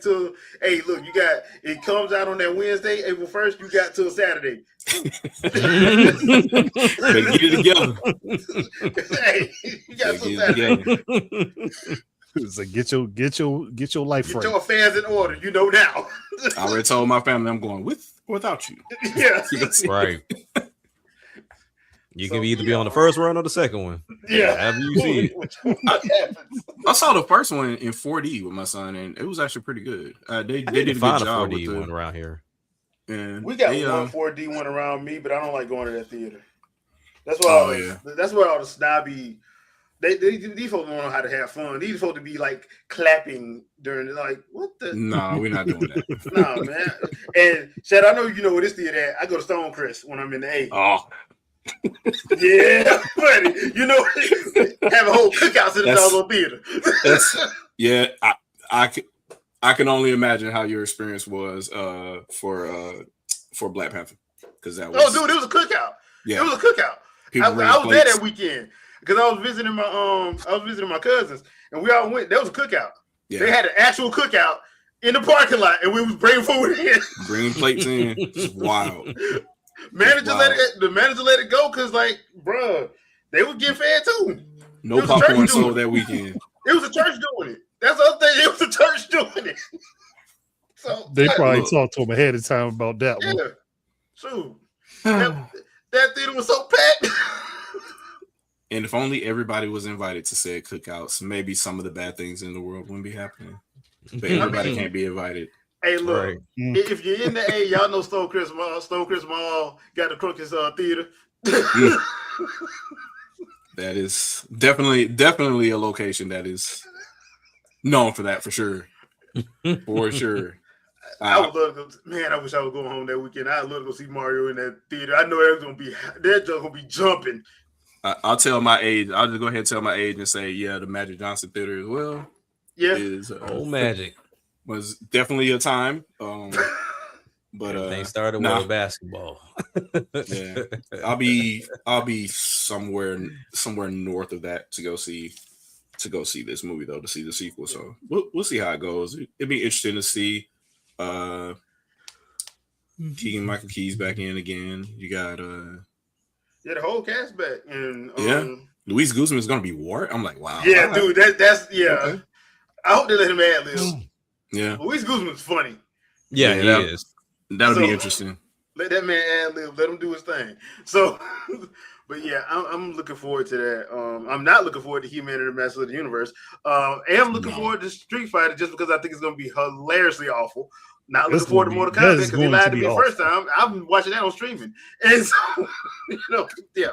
till look, it comes out on that Wednesday, April 1st, you got till Saturday. They get it together. Hey, you got till Saturday. It's like get your life right. Get your affairs in order, now. I already told my family I'm going with or without you. Yeah. Right. You can either be on the first run or the second one. Yeah. However you see it. I saw the first one in 4D with my son, and it was actually pretty good. They did a good job with 4D one around here. And we got one 4D one around me, but I don't like going to that theater. That's why. That's where all the snobby. These folks don't know how to have fun. These folks to be like clapping during what the? No, we're not doing that. No, man. And Chad, I know you know where this theater at. I go to Stonecrest when I'm in the A. Oh. Yeah, buddy. Have a whole cookouts in the little theater. I can only imagine how your experience was for Black Panther because that was. Oh, dude, it was a cookout. Yeah, it was a cookout. I was there that weekend because I was visiting my cousins, and we all went. There was a cookout. Yeah. They had an actual cookout in the parking lot, and we was bringing food in, bringing plates in. It's wild. The manager let it go because, bruh, they would get fed too. No popcorn sold that weekend. It was a church doing it. That's the other thing. It was a church doing it. So they probably talked to him ahead of time about that one. Yeah, true. that theater was so packed. And if only everybody was invited to said cookouts, maybe some of the bad things in the world wouldn't be happening. But everybody can't be invited. Hey, look, if you're in the A, y'all know Stonecrest Mall got the Crooked's theater. That is definitely a location that is known for that, for sure. For sure. I would love to go. Man, I wish I was going home that weekend. I'd love to go see Mario in that theater. I know they're just gonna be jumping. I'll tell my age. I'll just go ahead and tell my age and say, the Magic Johnson Theater as well. Yeah, is old Magic was definitely a time. But they started with basketball. Yeah, I'll be somewhere north of that to go see this movie though, to see the sequel. So we'll see how it goes. It'd be interesting to see Keegan Michael Key's back in again. You got the whole cast back, and Luis Guzman is gonna be Wart. I'm like, wow. Yeah, dude, that's. Okay. I hope they let him ad lib. Yeah, Luis Guzman's funny. Yeah, he is. That'll be interesting. Let that man ad lib. Let him do his thing. So, but yeah, I'm looking forward to that. I'm not looking forward to He-Man and the Master of the Universe. I am looking forward to Street Fighter just because I think it's going to be hilariously awful. Not looking forward to Mortal Kombat because they lied to me first time. I'm watching that on streaming, and so yeah.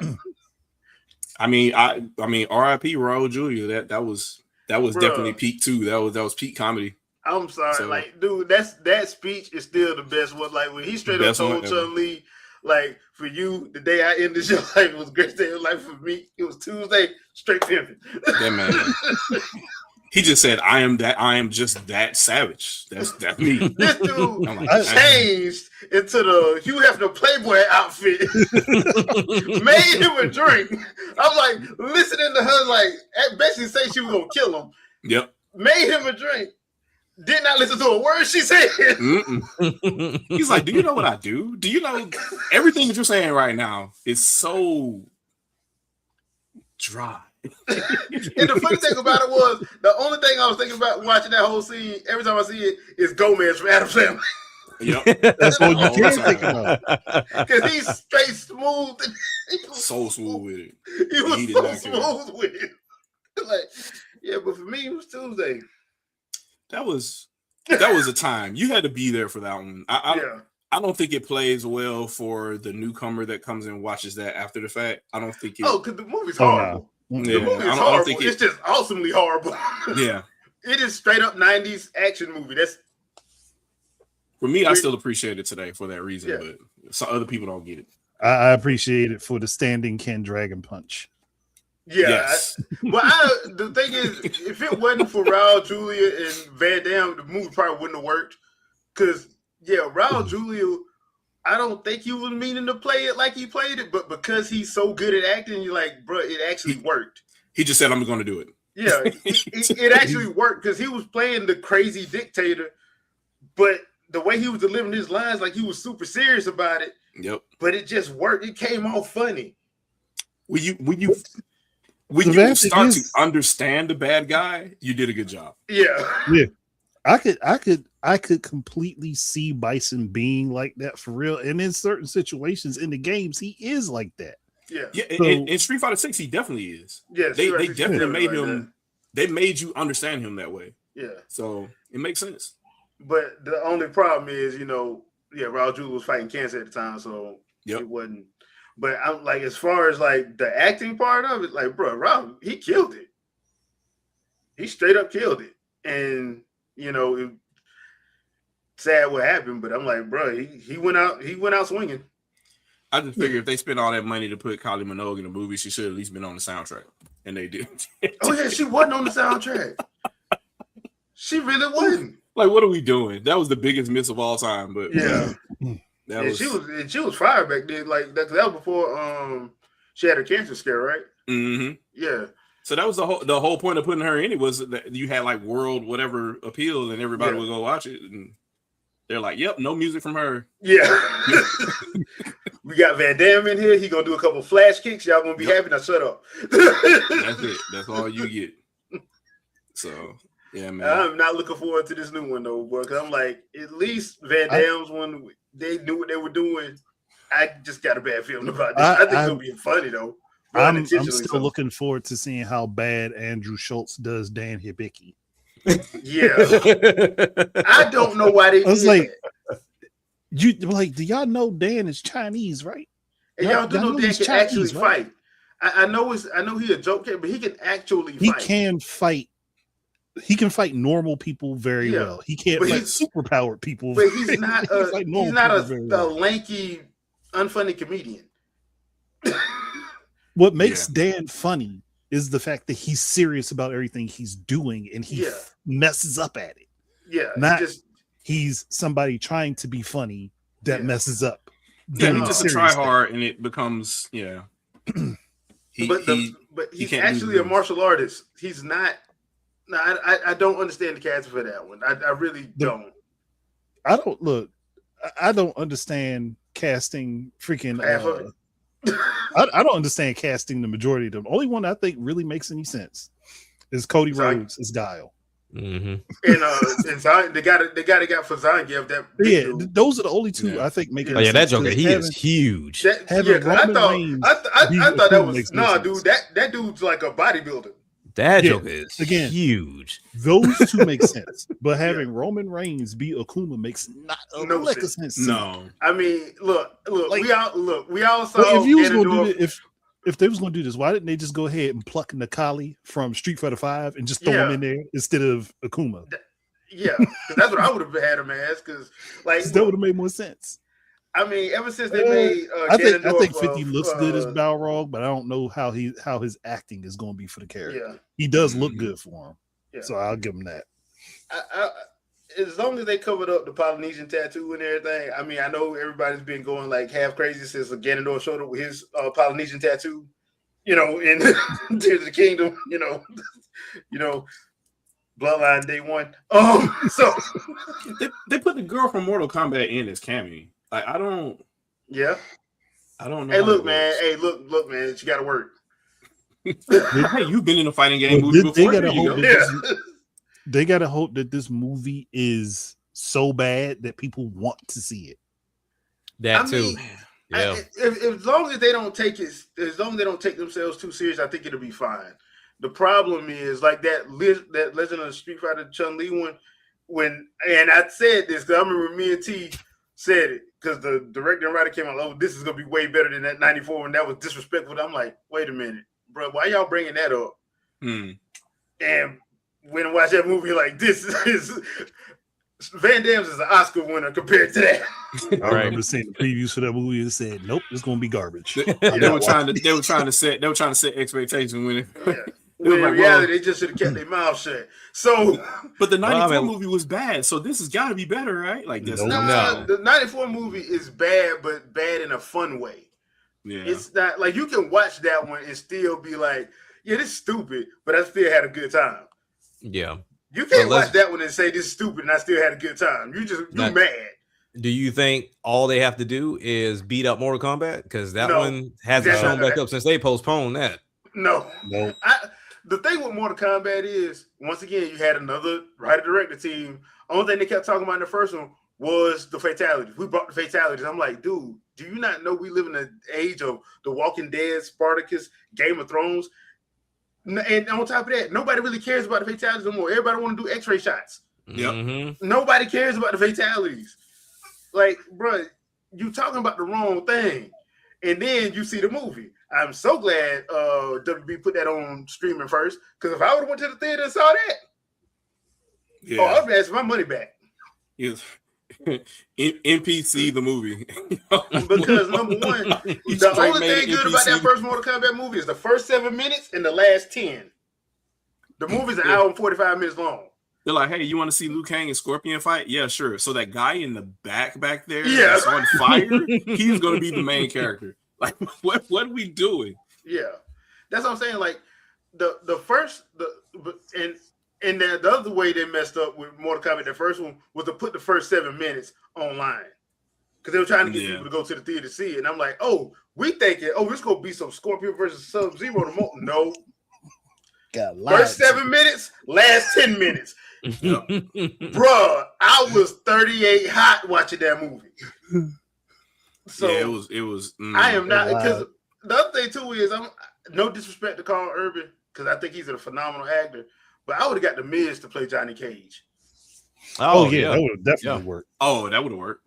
I mean, R.I.P. Raul Julia. That was definitely peak too. That was peak comedy. I'm sorry, like, dude, that speech is still the best one. Like when he straight up told Chun-Li, like, for you, the day I ended your life was great day of life. For me, it was Tuesday, straight pimping. Yeah, man. He just said, "I am just that savage." That's me. This dude changed into the Hugh Hefner Playboy outfit, made him a drink. I'm like listening to her, like basically say she was gonna kill him. Yep. Made him a drink. Did not listen to a word she said. He's like, "Do you know what I do? Do you know everything that you're saying right now is so dry." And the funny thing about it was, the only thing I was thinking about watching that whole scene every time I see it is Gomez from Addams Family. Yep, that's what you can think about. Because he's straight smooth. So smooth with it. He was so smooth with it. Like, yeah, but for me, it was Tuesday. That was a time. You had to be there for that one. I don't think it plays well for the newcomer that comes and watches that after the fact. I don't think it. Oh, because the movie's horrible. No. The movie is horrible. It's just awesomely horrible. Yeah. It is straight up 90s action movie. That's for me, I still appreciate it today for that reason, but some other people don't get it. I appreciate it for the standing Ken Dragon Punch. Yeah. Yes. The thing is, if it wasn't for Raul Julia and Van Damme, the movie probably wouldn't have worked. Because, Raul Julia, I don't think he was meaning to play it like he played it, but because he's so good at acting, you're like, bro, it actually worked. He just said, "I'm going to do it." Yeah, it actually worked because he was playing the crazy dictator, but the way he was delivering his lines, like he was super serious about it. Yep. But it just worked. It came off funny. When you start to understand the bad guy, you did a good job. Yeah. I could completely see Bison being like that for real. And in certain situations in the games, he is like that. Yeah. So, in Street Fighter 6, he definitely is. Yes. They definitely made him. They made you understand him that way. Yeah. So it makes sense. But the only problem is, Raul Julia was fighting cancer at the time, so it wasn't. But I'm like, as far as like the acting part of it, like, bro, Raul, he killed it. He straight up killed it. And it, sad what happened, but I'm like, bro, he went out swinging. I just figure if they spent all that money to put Kylie Minogue in the movie, she should at least been on the soundtrack, and they did. Oh yeah, she wasn't on the soundtrack. She really wasn't. Like, what are we doing? That was the biggest miss of all time. But she was fired back then. Like that was before she had her cancer scare, right? Mm-hmm. Yeah. So that was the whole point of putting her in it, was that you had like world whatever appeal, and everybody would go watch it, and they're like, "Yep, no music from her." Yeah. We got Van Damme in here. He gonna do a couple flash kicks. Y'all gonna be happy. Now shut up. That's it. That's all you get. So yeah, man. I'm not looking forward to this new one though, bro. Because I'm like, at least Van Damme's one, they knew what they were doing. I just got a bad feeling about this. I think it's gonna be funny though. I'm still looking forward to seeing how bad Andrew Schultz does Dan Hibiki. Yeah. I don't know why they. I was like, do y'all know Dan is Chinese, right? And y'all do know Dan can Chinese, actually fight. I know he's a joke kid, but he can actually fight. He can fight. He can fight normal people very well. He can't fight superpowered people. But he's not a lanky, unfunny comedian. What makes Dan funny is the fact that he's serious about everything he's doing and he messes up at it. Yeah. Not he's somebody trying to be funny that messes up. Yeah, he's just try hard and it becomes but he's actually a martial artist. He's not. No, I don't understand the casting for that one. I really don't. I don't understand casting freaking. I don't understand casting the majority of them. Only one I think really makes any sense is Cody Rhodes as Guile. And Zion, they got for Zangief that. Those are the only two I think make it. Oh yeah, that Joker, he is huge. I thought that was dude. That dude's like a bodybuilder. That Joker is huge. Those two make sense, but having Roman Reigns be Akuma makes no lick of sense. No, I mean, look, like, we all saw. If you was gonna do it, if they was gonna do this, why didn't they just go ahead and pluck Nakali from Street Fighter V and just throw him in there instead of Akuma? That's what I would have had him as, because like that would have made more sense. I mean, ever since they made, I think 50 looks good as Balrog, but I don't know how his acting is going to be for the character. Yeah, he does look good for him, so I'll give him that. As long as they covered up the Polynesian tattoo and everything, I mean, I know everybody's been going like half crazy since Ganondorf showed up with his Polynesian tattoo, in Tears of the Kingdom, Bloodline Day 1. So they put the girl from Mortal Kombat in as Cammy. Like, I don't know. Hey, look, man. Hey, look, man. She got to work. Hey, you've been in a fighting game movie before. They gotta hope that this movie is so bad that people want to see it. As long as they don't take themselves too serious, I think it'll be fine. The problem is like that Legend of the Street Fighter Chun-Li one. And I said this because I remember me and T said it, because the director and writer came out, oh, this is gonna be way better than that 94, and that was disrespectful. I'm like, wait a minute, bro, why y'all bringing that up? And when I watch that movie, like, this is Van Damme's is an Oscar winner compared to that. I remember seeing the previews for that movie and said, nope, it's gonna be garbage. They were trying to set expectations when it. When in reality, they just should have kept their mouth shut. So, but the 94 movie was bad, so this has got to be better, right? Like this. No. The 94 movie is bad, but bad in a fun way. Yeah, it's not like you can watch that one and still be like, yeah, this is stupid, but I still had a good time. Yeah, you can't watch that one and say this is stupid and I still had a good time. You mad. Do you think all they have to do is beat up Mortal Kombat? Because that one hasn't shown back up since they postponed that. No. The thing with Mortal Kombat is, once again, you had another writer-director team. Only thing they kept talking about in the first one was the fatalities. We brought the fatalities. I'm like, dude, do you not know we live in the age of The Walking Dead, Spartacus, Game of Thrones? And on top of that, nobody really cares about the fatalities anymore. Everybody want to do X-ray shots. Yep. Nobody cares about the fatalities. Like, bro, you talking about the wrong thing. And then you see the movie. I'm so glad WB put that on streaming first, because if I would have went to the theater and saw that, I would have asked my money back. Yes. NPC the movie. Because number one, the only thing good about that first Mortal Kombat movie is the first 7 minutes and the last 10. The movie's an hour and 45 minutes long. They're like, hey, you want to see Liu Kang and Scorpion fight? Yeah, sure. So that guy in the back there that's on fire, he's going to be the main character. Like, what are we doing? Yeah, that's what I'm saying. Like, the other way they messed up with Mortal Kombat, the first one, was to put the first 7 minutes online, because they were trying to get people to go to the theater to see it. And I'm like, oh, we thinking, it's gonna be some Scorpion versus Sub-Zero tomorrow. No, first 7 minutes, last 10 minutes. Bruh, I was 38 hot watching that movie. So it was. I am not, because the other thing too is, I'm no disrespect to Carl Urban, because I think he's a phenomenal actor, but I would have got the Miz to play Johnny Cage. Oh yeah, that would have definitely worked. Oh, that would have worked.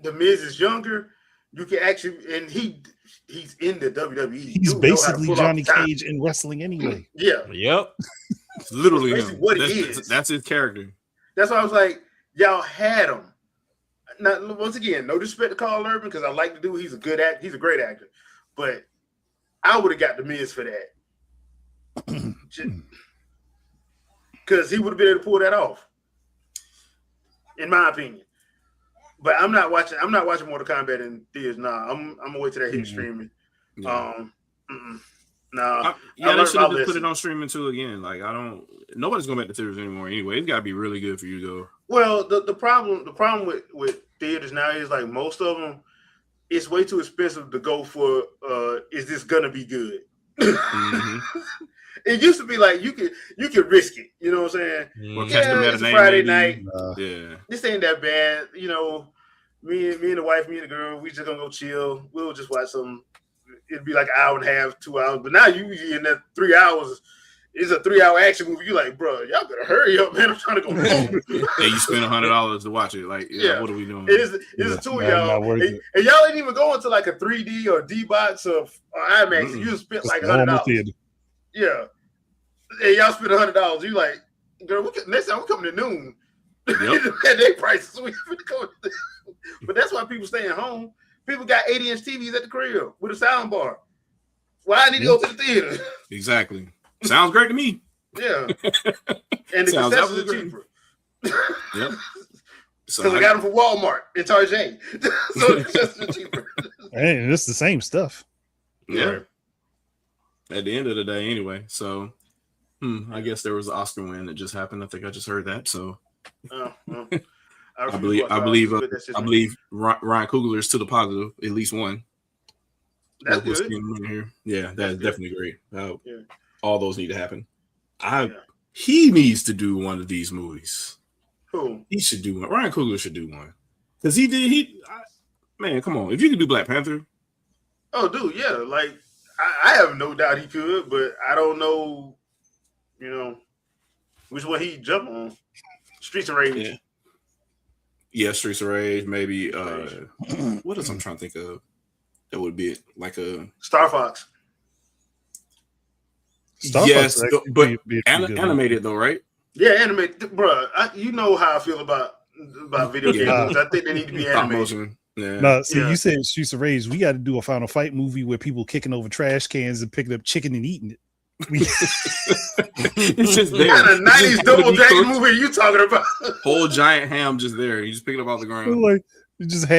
The Miz is younger. You can actually, and he's in the WWE. He's basically Johnny Cage in wrestling anyway. Yeah. Yep. It's literally him. What he is. That's his character. That's why I was like, y'all had him. Now, once again, no disrespect to Carl Urban, because I like the dude. He's a good actor. He's a great actor. But I would have got the Miz for that. Because he would have been able to pull that off, in my opinion. But I'm not watching Mortal Kombat in theaters. Nah, I'm gonna wait till that hit streaming. Yeah. Nah. They should have just put it on streaming too again. Like, nobody's going back to theaters anymore anyway. It's got to be really good for you to go. Well, the problem with theaters now is, like, most of them, it's way too expensive to go for. Is this gonna be good? It used to be like you could risk it. You know what I'm saying? Well, catch the it's a Friday night. Yeah, this ain't that bad. You know, me and the wife, me and the girl, we just gonna go chill. We'll just watch some. It'd be like an hour and a half, 2 hours. But now you in that 3 hours. It's a 3-hour action movie. You're like, bro, y'all better hurry up, man. I'm trying to go home. Yeah, you spend $100 to watch it. Like, what are we doing? It's a two of y'all. And y'all ain't even going to like a 3D or D-Box or IMAX. Mm-mm. You spent like $100. Yeah. And y'all spent $100. You like, girl, next time we're coming to noon. Yep. They prices. But that's why people staying home. People got 80-inch TVs at the crib with a sound bar. Why I need to go to the theater? Exactly. Sounds great to me. Yeah. And the concessions are cheaper. Yep. Because I got them from Walmart and Target. So the concessions are cheaper. And it's the same stuff. Yeah. Right. At the end of the day, anyway. So, I guess there was an Oscar win that just happened. I think I just heard that. So, I believe Ryan Coogler is to the positive, at least one. That's good. Here. Yeah, that's definitely great. All those need to happen. He needs to do one of these movies. Who? He should do one. Ryan Coogler should do one. Because man, come on. If you can do Black Panther. Oh, dude, yeah. Like, I have no doubt he could, but I don't know, which one he jump on. Streets of Rage. Yeah, Streets of Rage. Maybe, what else I'm trying to think of? That would be like a... Star Fox. Yes, but animated though, right? Yeah, animated, bro. You know how I feel about video games. I think they need to be animated. Yeah. No, see, you said Streets of Rage. We got to do a Final Fight movie where people kicking over trash cans and picking up chicken and eating it. It's just there. What kind of 90s Double Dragon movie are you talking about? Whole giant ham just there. You just pick it up off the ground. Like you just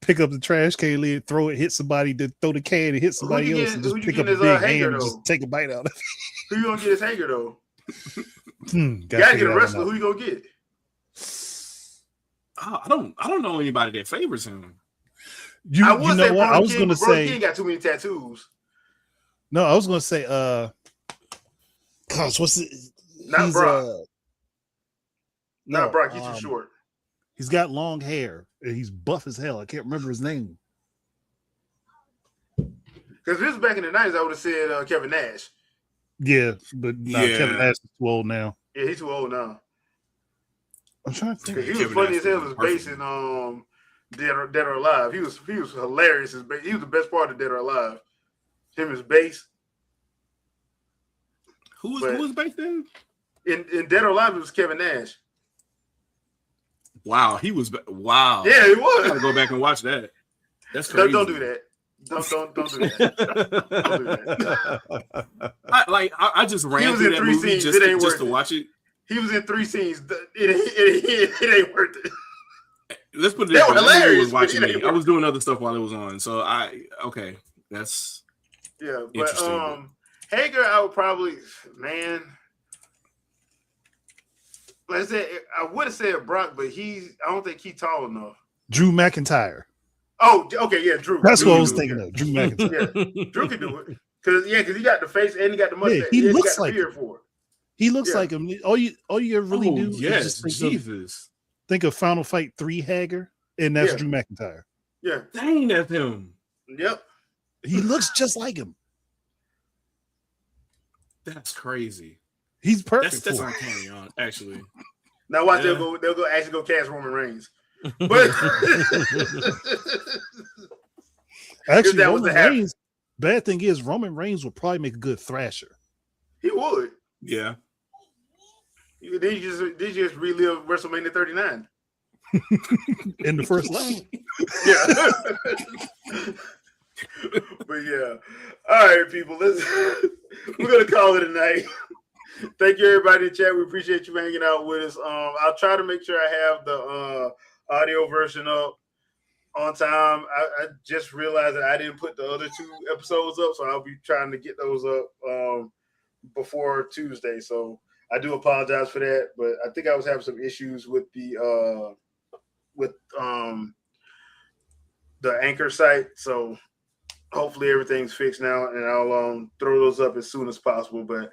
pick up the trash can lid, throw it, hit somebody, then throw the can and hit somebody else, and just pick up a big ham and just take a bite out of it. Who you gonna get his hanger though? Gotta get a wrestler. Who you gonna get? I don't know anybody that favors him. I was gonna say he ain't got too many tattoos. No, I was gonna say gosh, what's it? Not Brock. Not Brock, he's too short. He's got long hair and he's buff as hell. I can't remember his name. Because this was back in the 90s, I would have said Kevin Nash. Yeah, but Kevin Nash is too old now. Yeah, he's too old now. I'm trying to think. He was funny as hell as bass in Dead or Alive. He was hilarious as bass. He was the best part of Dead or Alive. Him as bass. Who was bass then? In Dead or Alive, it was Kevin Nash. Wow, he was. Wow. Yeah, he was. I gotta go back and watch that. That's crazy. Don't do that. Don't do that. Don't do that. I just ran through that movie just to watch it. He was in 3 scenes. It ain't worth it. Let's put it this way. Hilarious. Was watching me. I was doing other stuff while it was on. So that's but Hager, I would probably like I said, I would have said Brock, but I don't think he's tall enough. Drew McIntyre. Oh, okay, yeah, Drew. That's what I was thinking of. Drew McIntyre. Yeah, Drew can do it because he got the face and he got the mustache. Yeah, he looks like him. For it. He looks like him. All you really do is just think of Final Fight 3 Hager, and that's Drew McIntyre. Yeah, dang, that's him. Yep, he looks just like him. That's crazy. He's perfect. That's uncanny, actually. Now watch they'll go cast Roman Reigns. But actually, Roman Reigns. Bad thing is, Roman Reigns would probably make a good Thrasher. He would. Yeah. Did you just relive WrestleMania 39 in the first line? Yeah. But yeah. All right, people. We're gonna call it a night. Thank you, everybody in chat. We appreciate you hanging out with us. I'll try to make sure I have the audio version up on time. I just realized that I didn't put the other 2 episodes up, so I'll be trying to get those up before Tuesday. So I do apologize for that, but I think I was having some issues with the Anchor site. So hopefully everything's fixed now, and I'll throw those up as soon as possible. But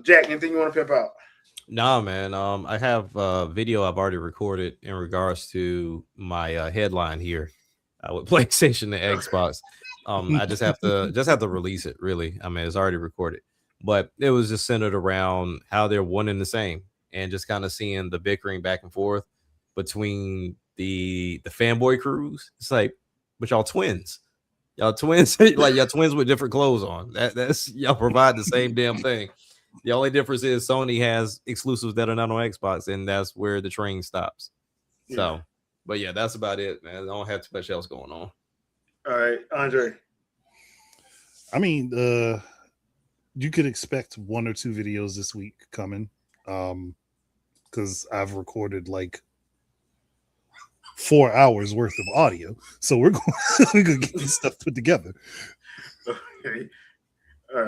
Jack, anything you want to pimp out? Nah, man. I have a video I've already recorded in regards to my headline here with PlayStation and Xbox. I just have to release it. Really, I mean, it's already recorded, but it was just centered around how they're one and the same, and just kind of seeing the bickering back and forth between the fanboy crews. It's like, but y'all twins. Y'all twins, like y'all twins with different clothes on. That's y'all provide the same damn thing. The only difference is Sony has exclusives that are not on Xbox, and that's where the train stops. Yeah. So, but yeah, that's about it, man. I don't have too much else going on. All right, Andre. I mean, you could expect 1 or 2 videos this week coming, because I've recorded like 4 hours worth of audio, so we're gonna get this stuff put together. Okay. All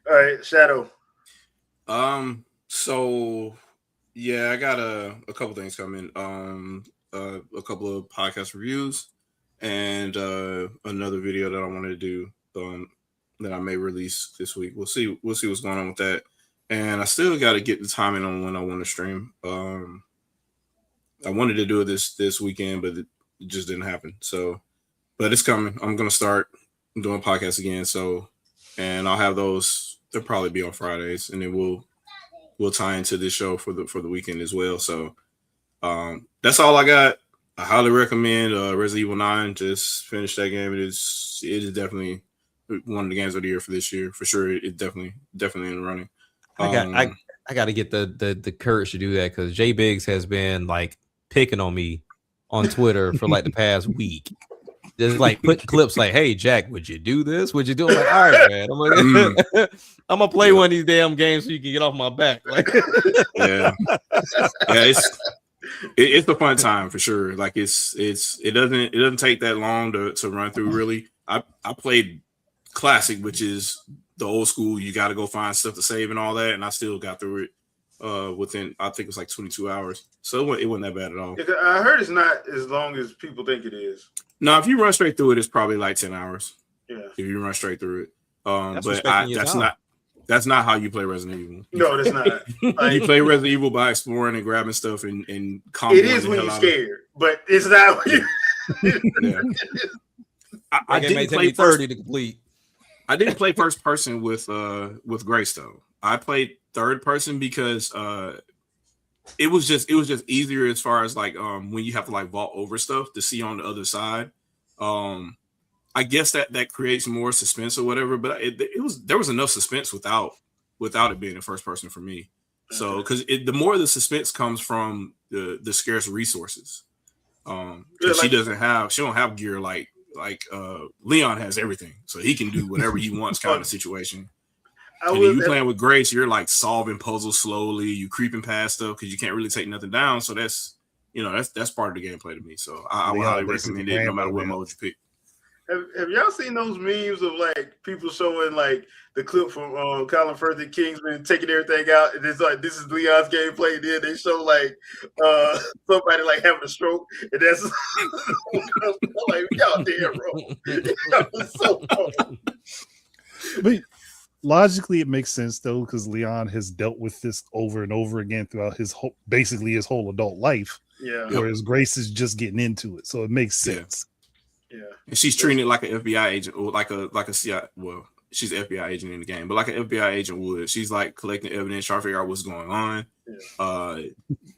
right, Shadow. So yeah, I got a couple things coming. A couple of podcast reviews and another video that I wanted to do that I may release this week. We'll see what's going on with that. And I still got to get the timing on when I want to stream. I wanted to do it this weekend, but it just didn't happen. So, but it's coming. I'm gonna start doing podcasts again. So, and I'll have those. They'll probably be on Fridays, and then we'll tie into this show for the weekend as well. So, that's all I got. I highly recommend Resident Evil 9. Just finish that game. It is definitely one of the games of the year for this year for sure. It definitely in the running. I got to get the courage to do that because Jay Biggs has been like picking on me on Twitter for like the past week. Just like put clips like, "Hey Jack, would you do this? Would you do?" I'm like, "All right, man. I'm gonna play one of these damn games so you can get off my back." Like, yeah, it's a fun time for sure. Like it doesn't take that long to run through. Really, I played classic, which is the old school. You got to go find stuff to save and all that, and I still got through it within, I think it was like 22 hours. So it wasn't that bad at all. I heard it's not as long as people think it is. No, if you run straight through it, it's probably like 10 hours. Yeah, if you run straight through it. But that's not how you play Resident Evil. No, that's not. Like, you play Resident Evil by exploring and grabbing stuff and it is when you're scared, but it's not when you. Yeah. I didn't play 30 to complete. I didn't play first person with Grace though. I played third person because it was just easier as far as like when you have to like vault over stuff to see on the other side. I guess that creates more suspense or whatever, but there was enough suspense without it being in first person for me. So because the more the suspense comes from the scarce resources, she don't have gear like Leon has everything, so he can do whatever he wants kind of situation. And then you playing with Grace, you're like solving puzzles slowly, you creeping past stuff because you can't really take nothing down. So that's part of the gameplay to me. So I would highly recommend it no matter what mode you pick. Have y'all seen those memes of like people showing like the clip from Colin Firth and Kingsman taking everything out, and it's like this is Leon's gameplay. And then they show like somebody like having a stroke, and that's like y'all damn bro. So funny. But logically, it makes sense though because Leon has dealt with this over and over again throughout his whole adult life. Yeah, whereas Grace is just getting into it, so it makes sense. Yeah, and she's treating it like an FBI agent or like a CIA. Well, she's an FBI agent in the game, but like an FBI agent would. She's like collecting evidence, trying to figure out what's going on,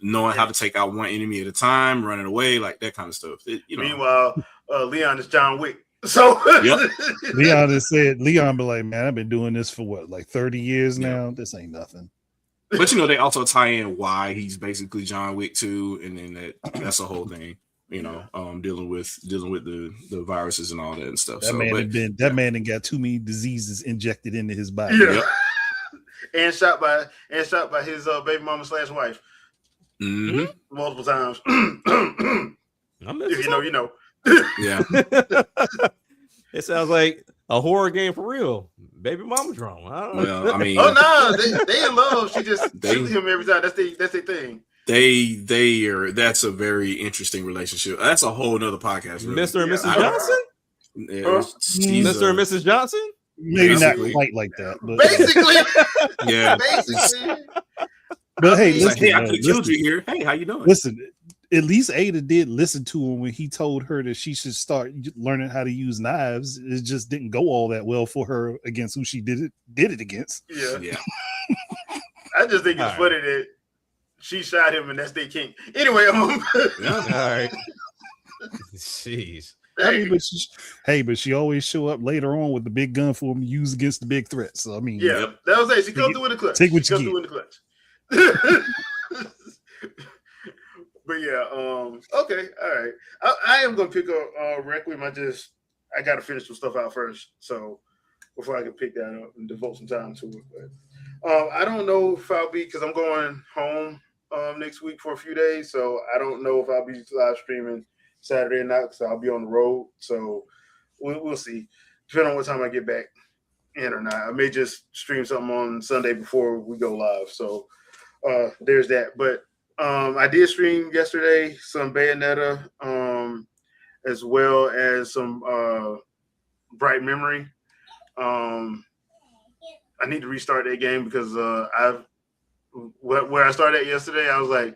knowing how to take out one enemy at a time, running away, like that kind of stuff. Meanwhile, Leon is John Wick. So Leon be like, man, I've been doing this for what, like 30 years now. This ain't nothing. But they also tie in why he's basically John Wick too, and then that's a whole thing. Dealing with the viruses and all that and stuff. That man got too many diseases injected into his body. Yeah. Yep. and shot by his baby mama / wife. Mm-hmm. Multiple times. If you know. Yeah. It sounds like a horror game for real. Baby mama drama. I don't know. Well, I mean, oh no, they in love. She just shoots him every time. That's their thing. That's a very interesting relationship. That's a whole nother podcast. Really. Mr. and Mrs. Johnson? Mr. and Mrs. Johnson? Maybe Basically. not quite like that, but Basically, Yeah. basically. But hey, He's like, listen, hey, I man, could have killed listen, you here. Hey, how you doing? listen. At least Ada did listen to him when he told her that she should start learning how to use knives. It just didn't go all that well for her against who she did it against. Yeah. I just think it's funny that she shot him and that's their king. Anyway, All right. Jeez. But she always show up later on with the big gun for him to use against the big threats. So I mean, that was it. She comes through in the clutch. Take what you get. Through in the clutch. But yeah, okay, all right. I am gonna pick up Requiem. I gotta finish some stuff out first, so before I can pick that up and devote some time to it. But I don't know if I'll be, because I'm going home next week for a few days, so I don't know if I'll be live streaming Saturday night because I'll be on the road. So we'll see, depending on what time I get back in or not. I may just stream something on Sunday before we go live. So there's that. But I did stream yesterday some Bayonetta, as well as some Bright Memory. I need to restart that game because where I started yesterday, I was like,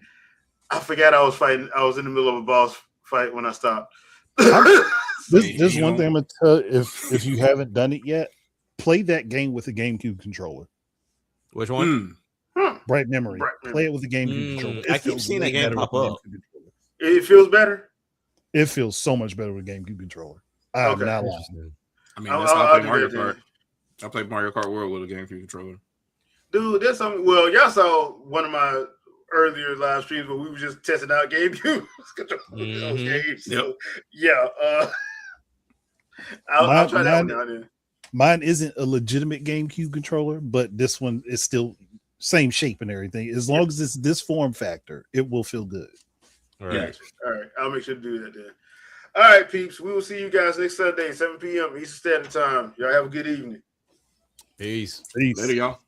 I forgot I was fighting. I was in the middle of a boss fight when I stopped. This one thing I'm gonna tell you, if you haven't done it yet, play that game with a GameCube controller. Which one? Bright Memory. Play it with a GameCube controller. I keep seeing that game pop up. It feels better. It feels so much better with a GameCube controller. I'm not lying. I mean, that's how I play Mario Kart. I played Mario Kart World with a GameCube controller. Dude, that's something. Well, y'all saw one of my earlier live streams where we were just testing out GameCube controllers games. So, yeah, I'll try that one down there. Mine isn't a legitimate GameCube controller, but this one is still same shape and everything. As long as it's this form factor, it will feel good. All right. All right. I'll make sure to do that then. All right, peeps. We will see you guys next Sunday, 7 p.m. Eastern Standard Time. Y'all have a good evening. Peace. Peace. Later, y'all.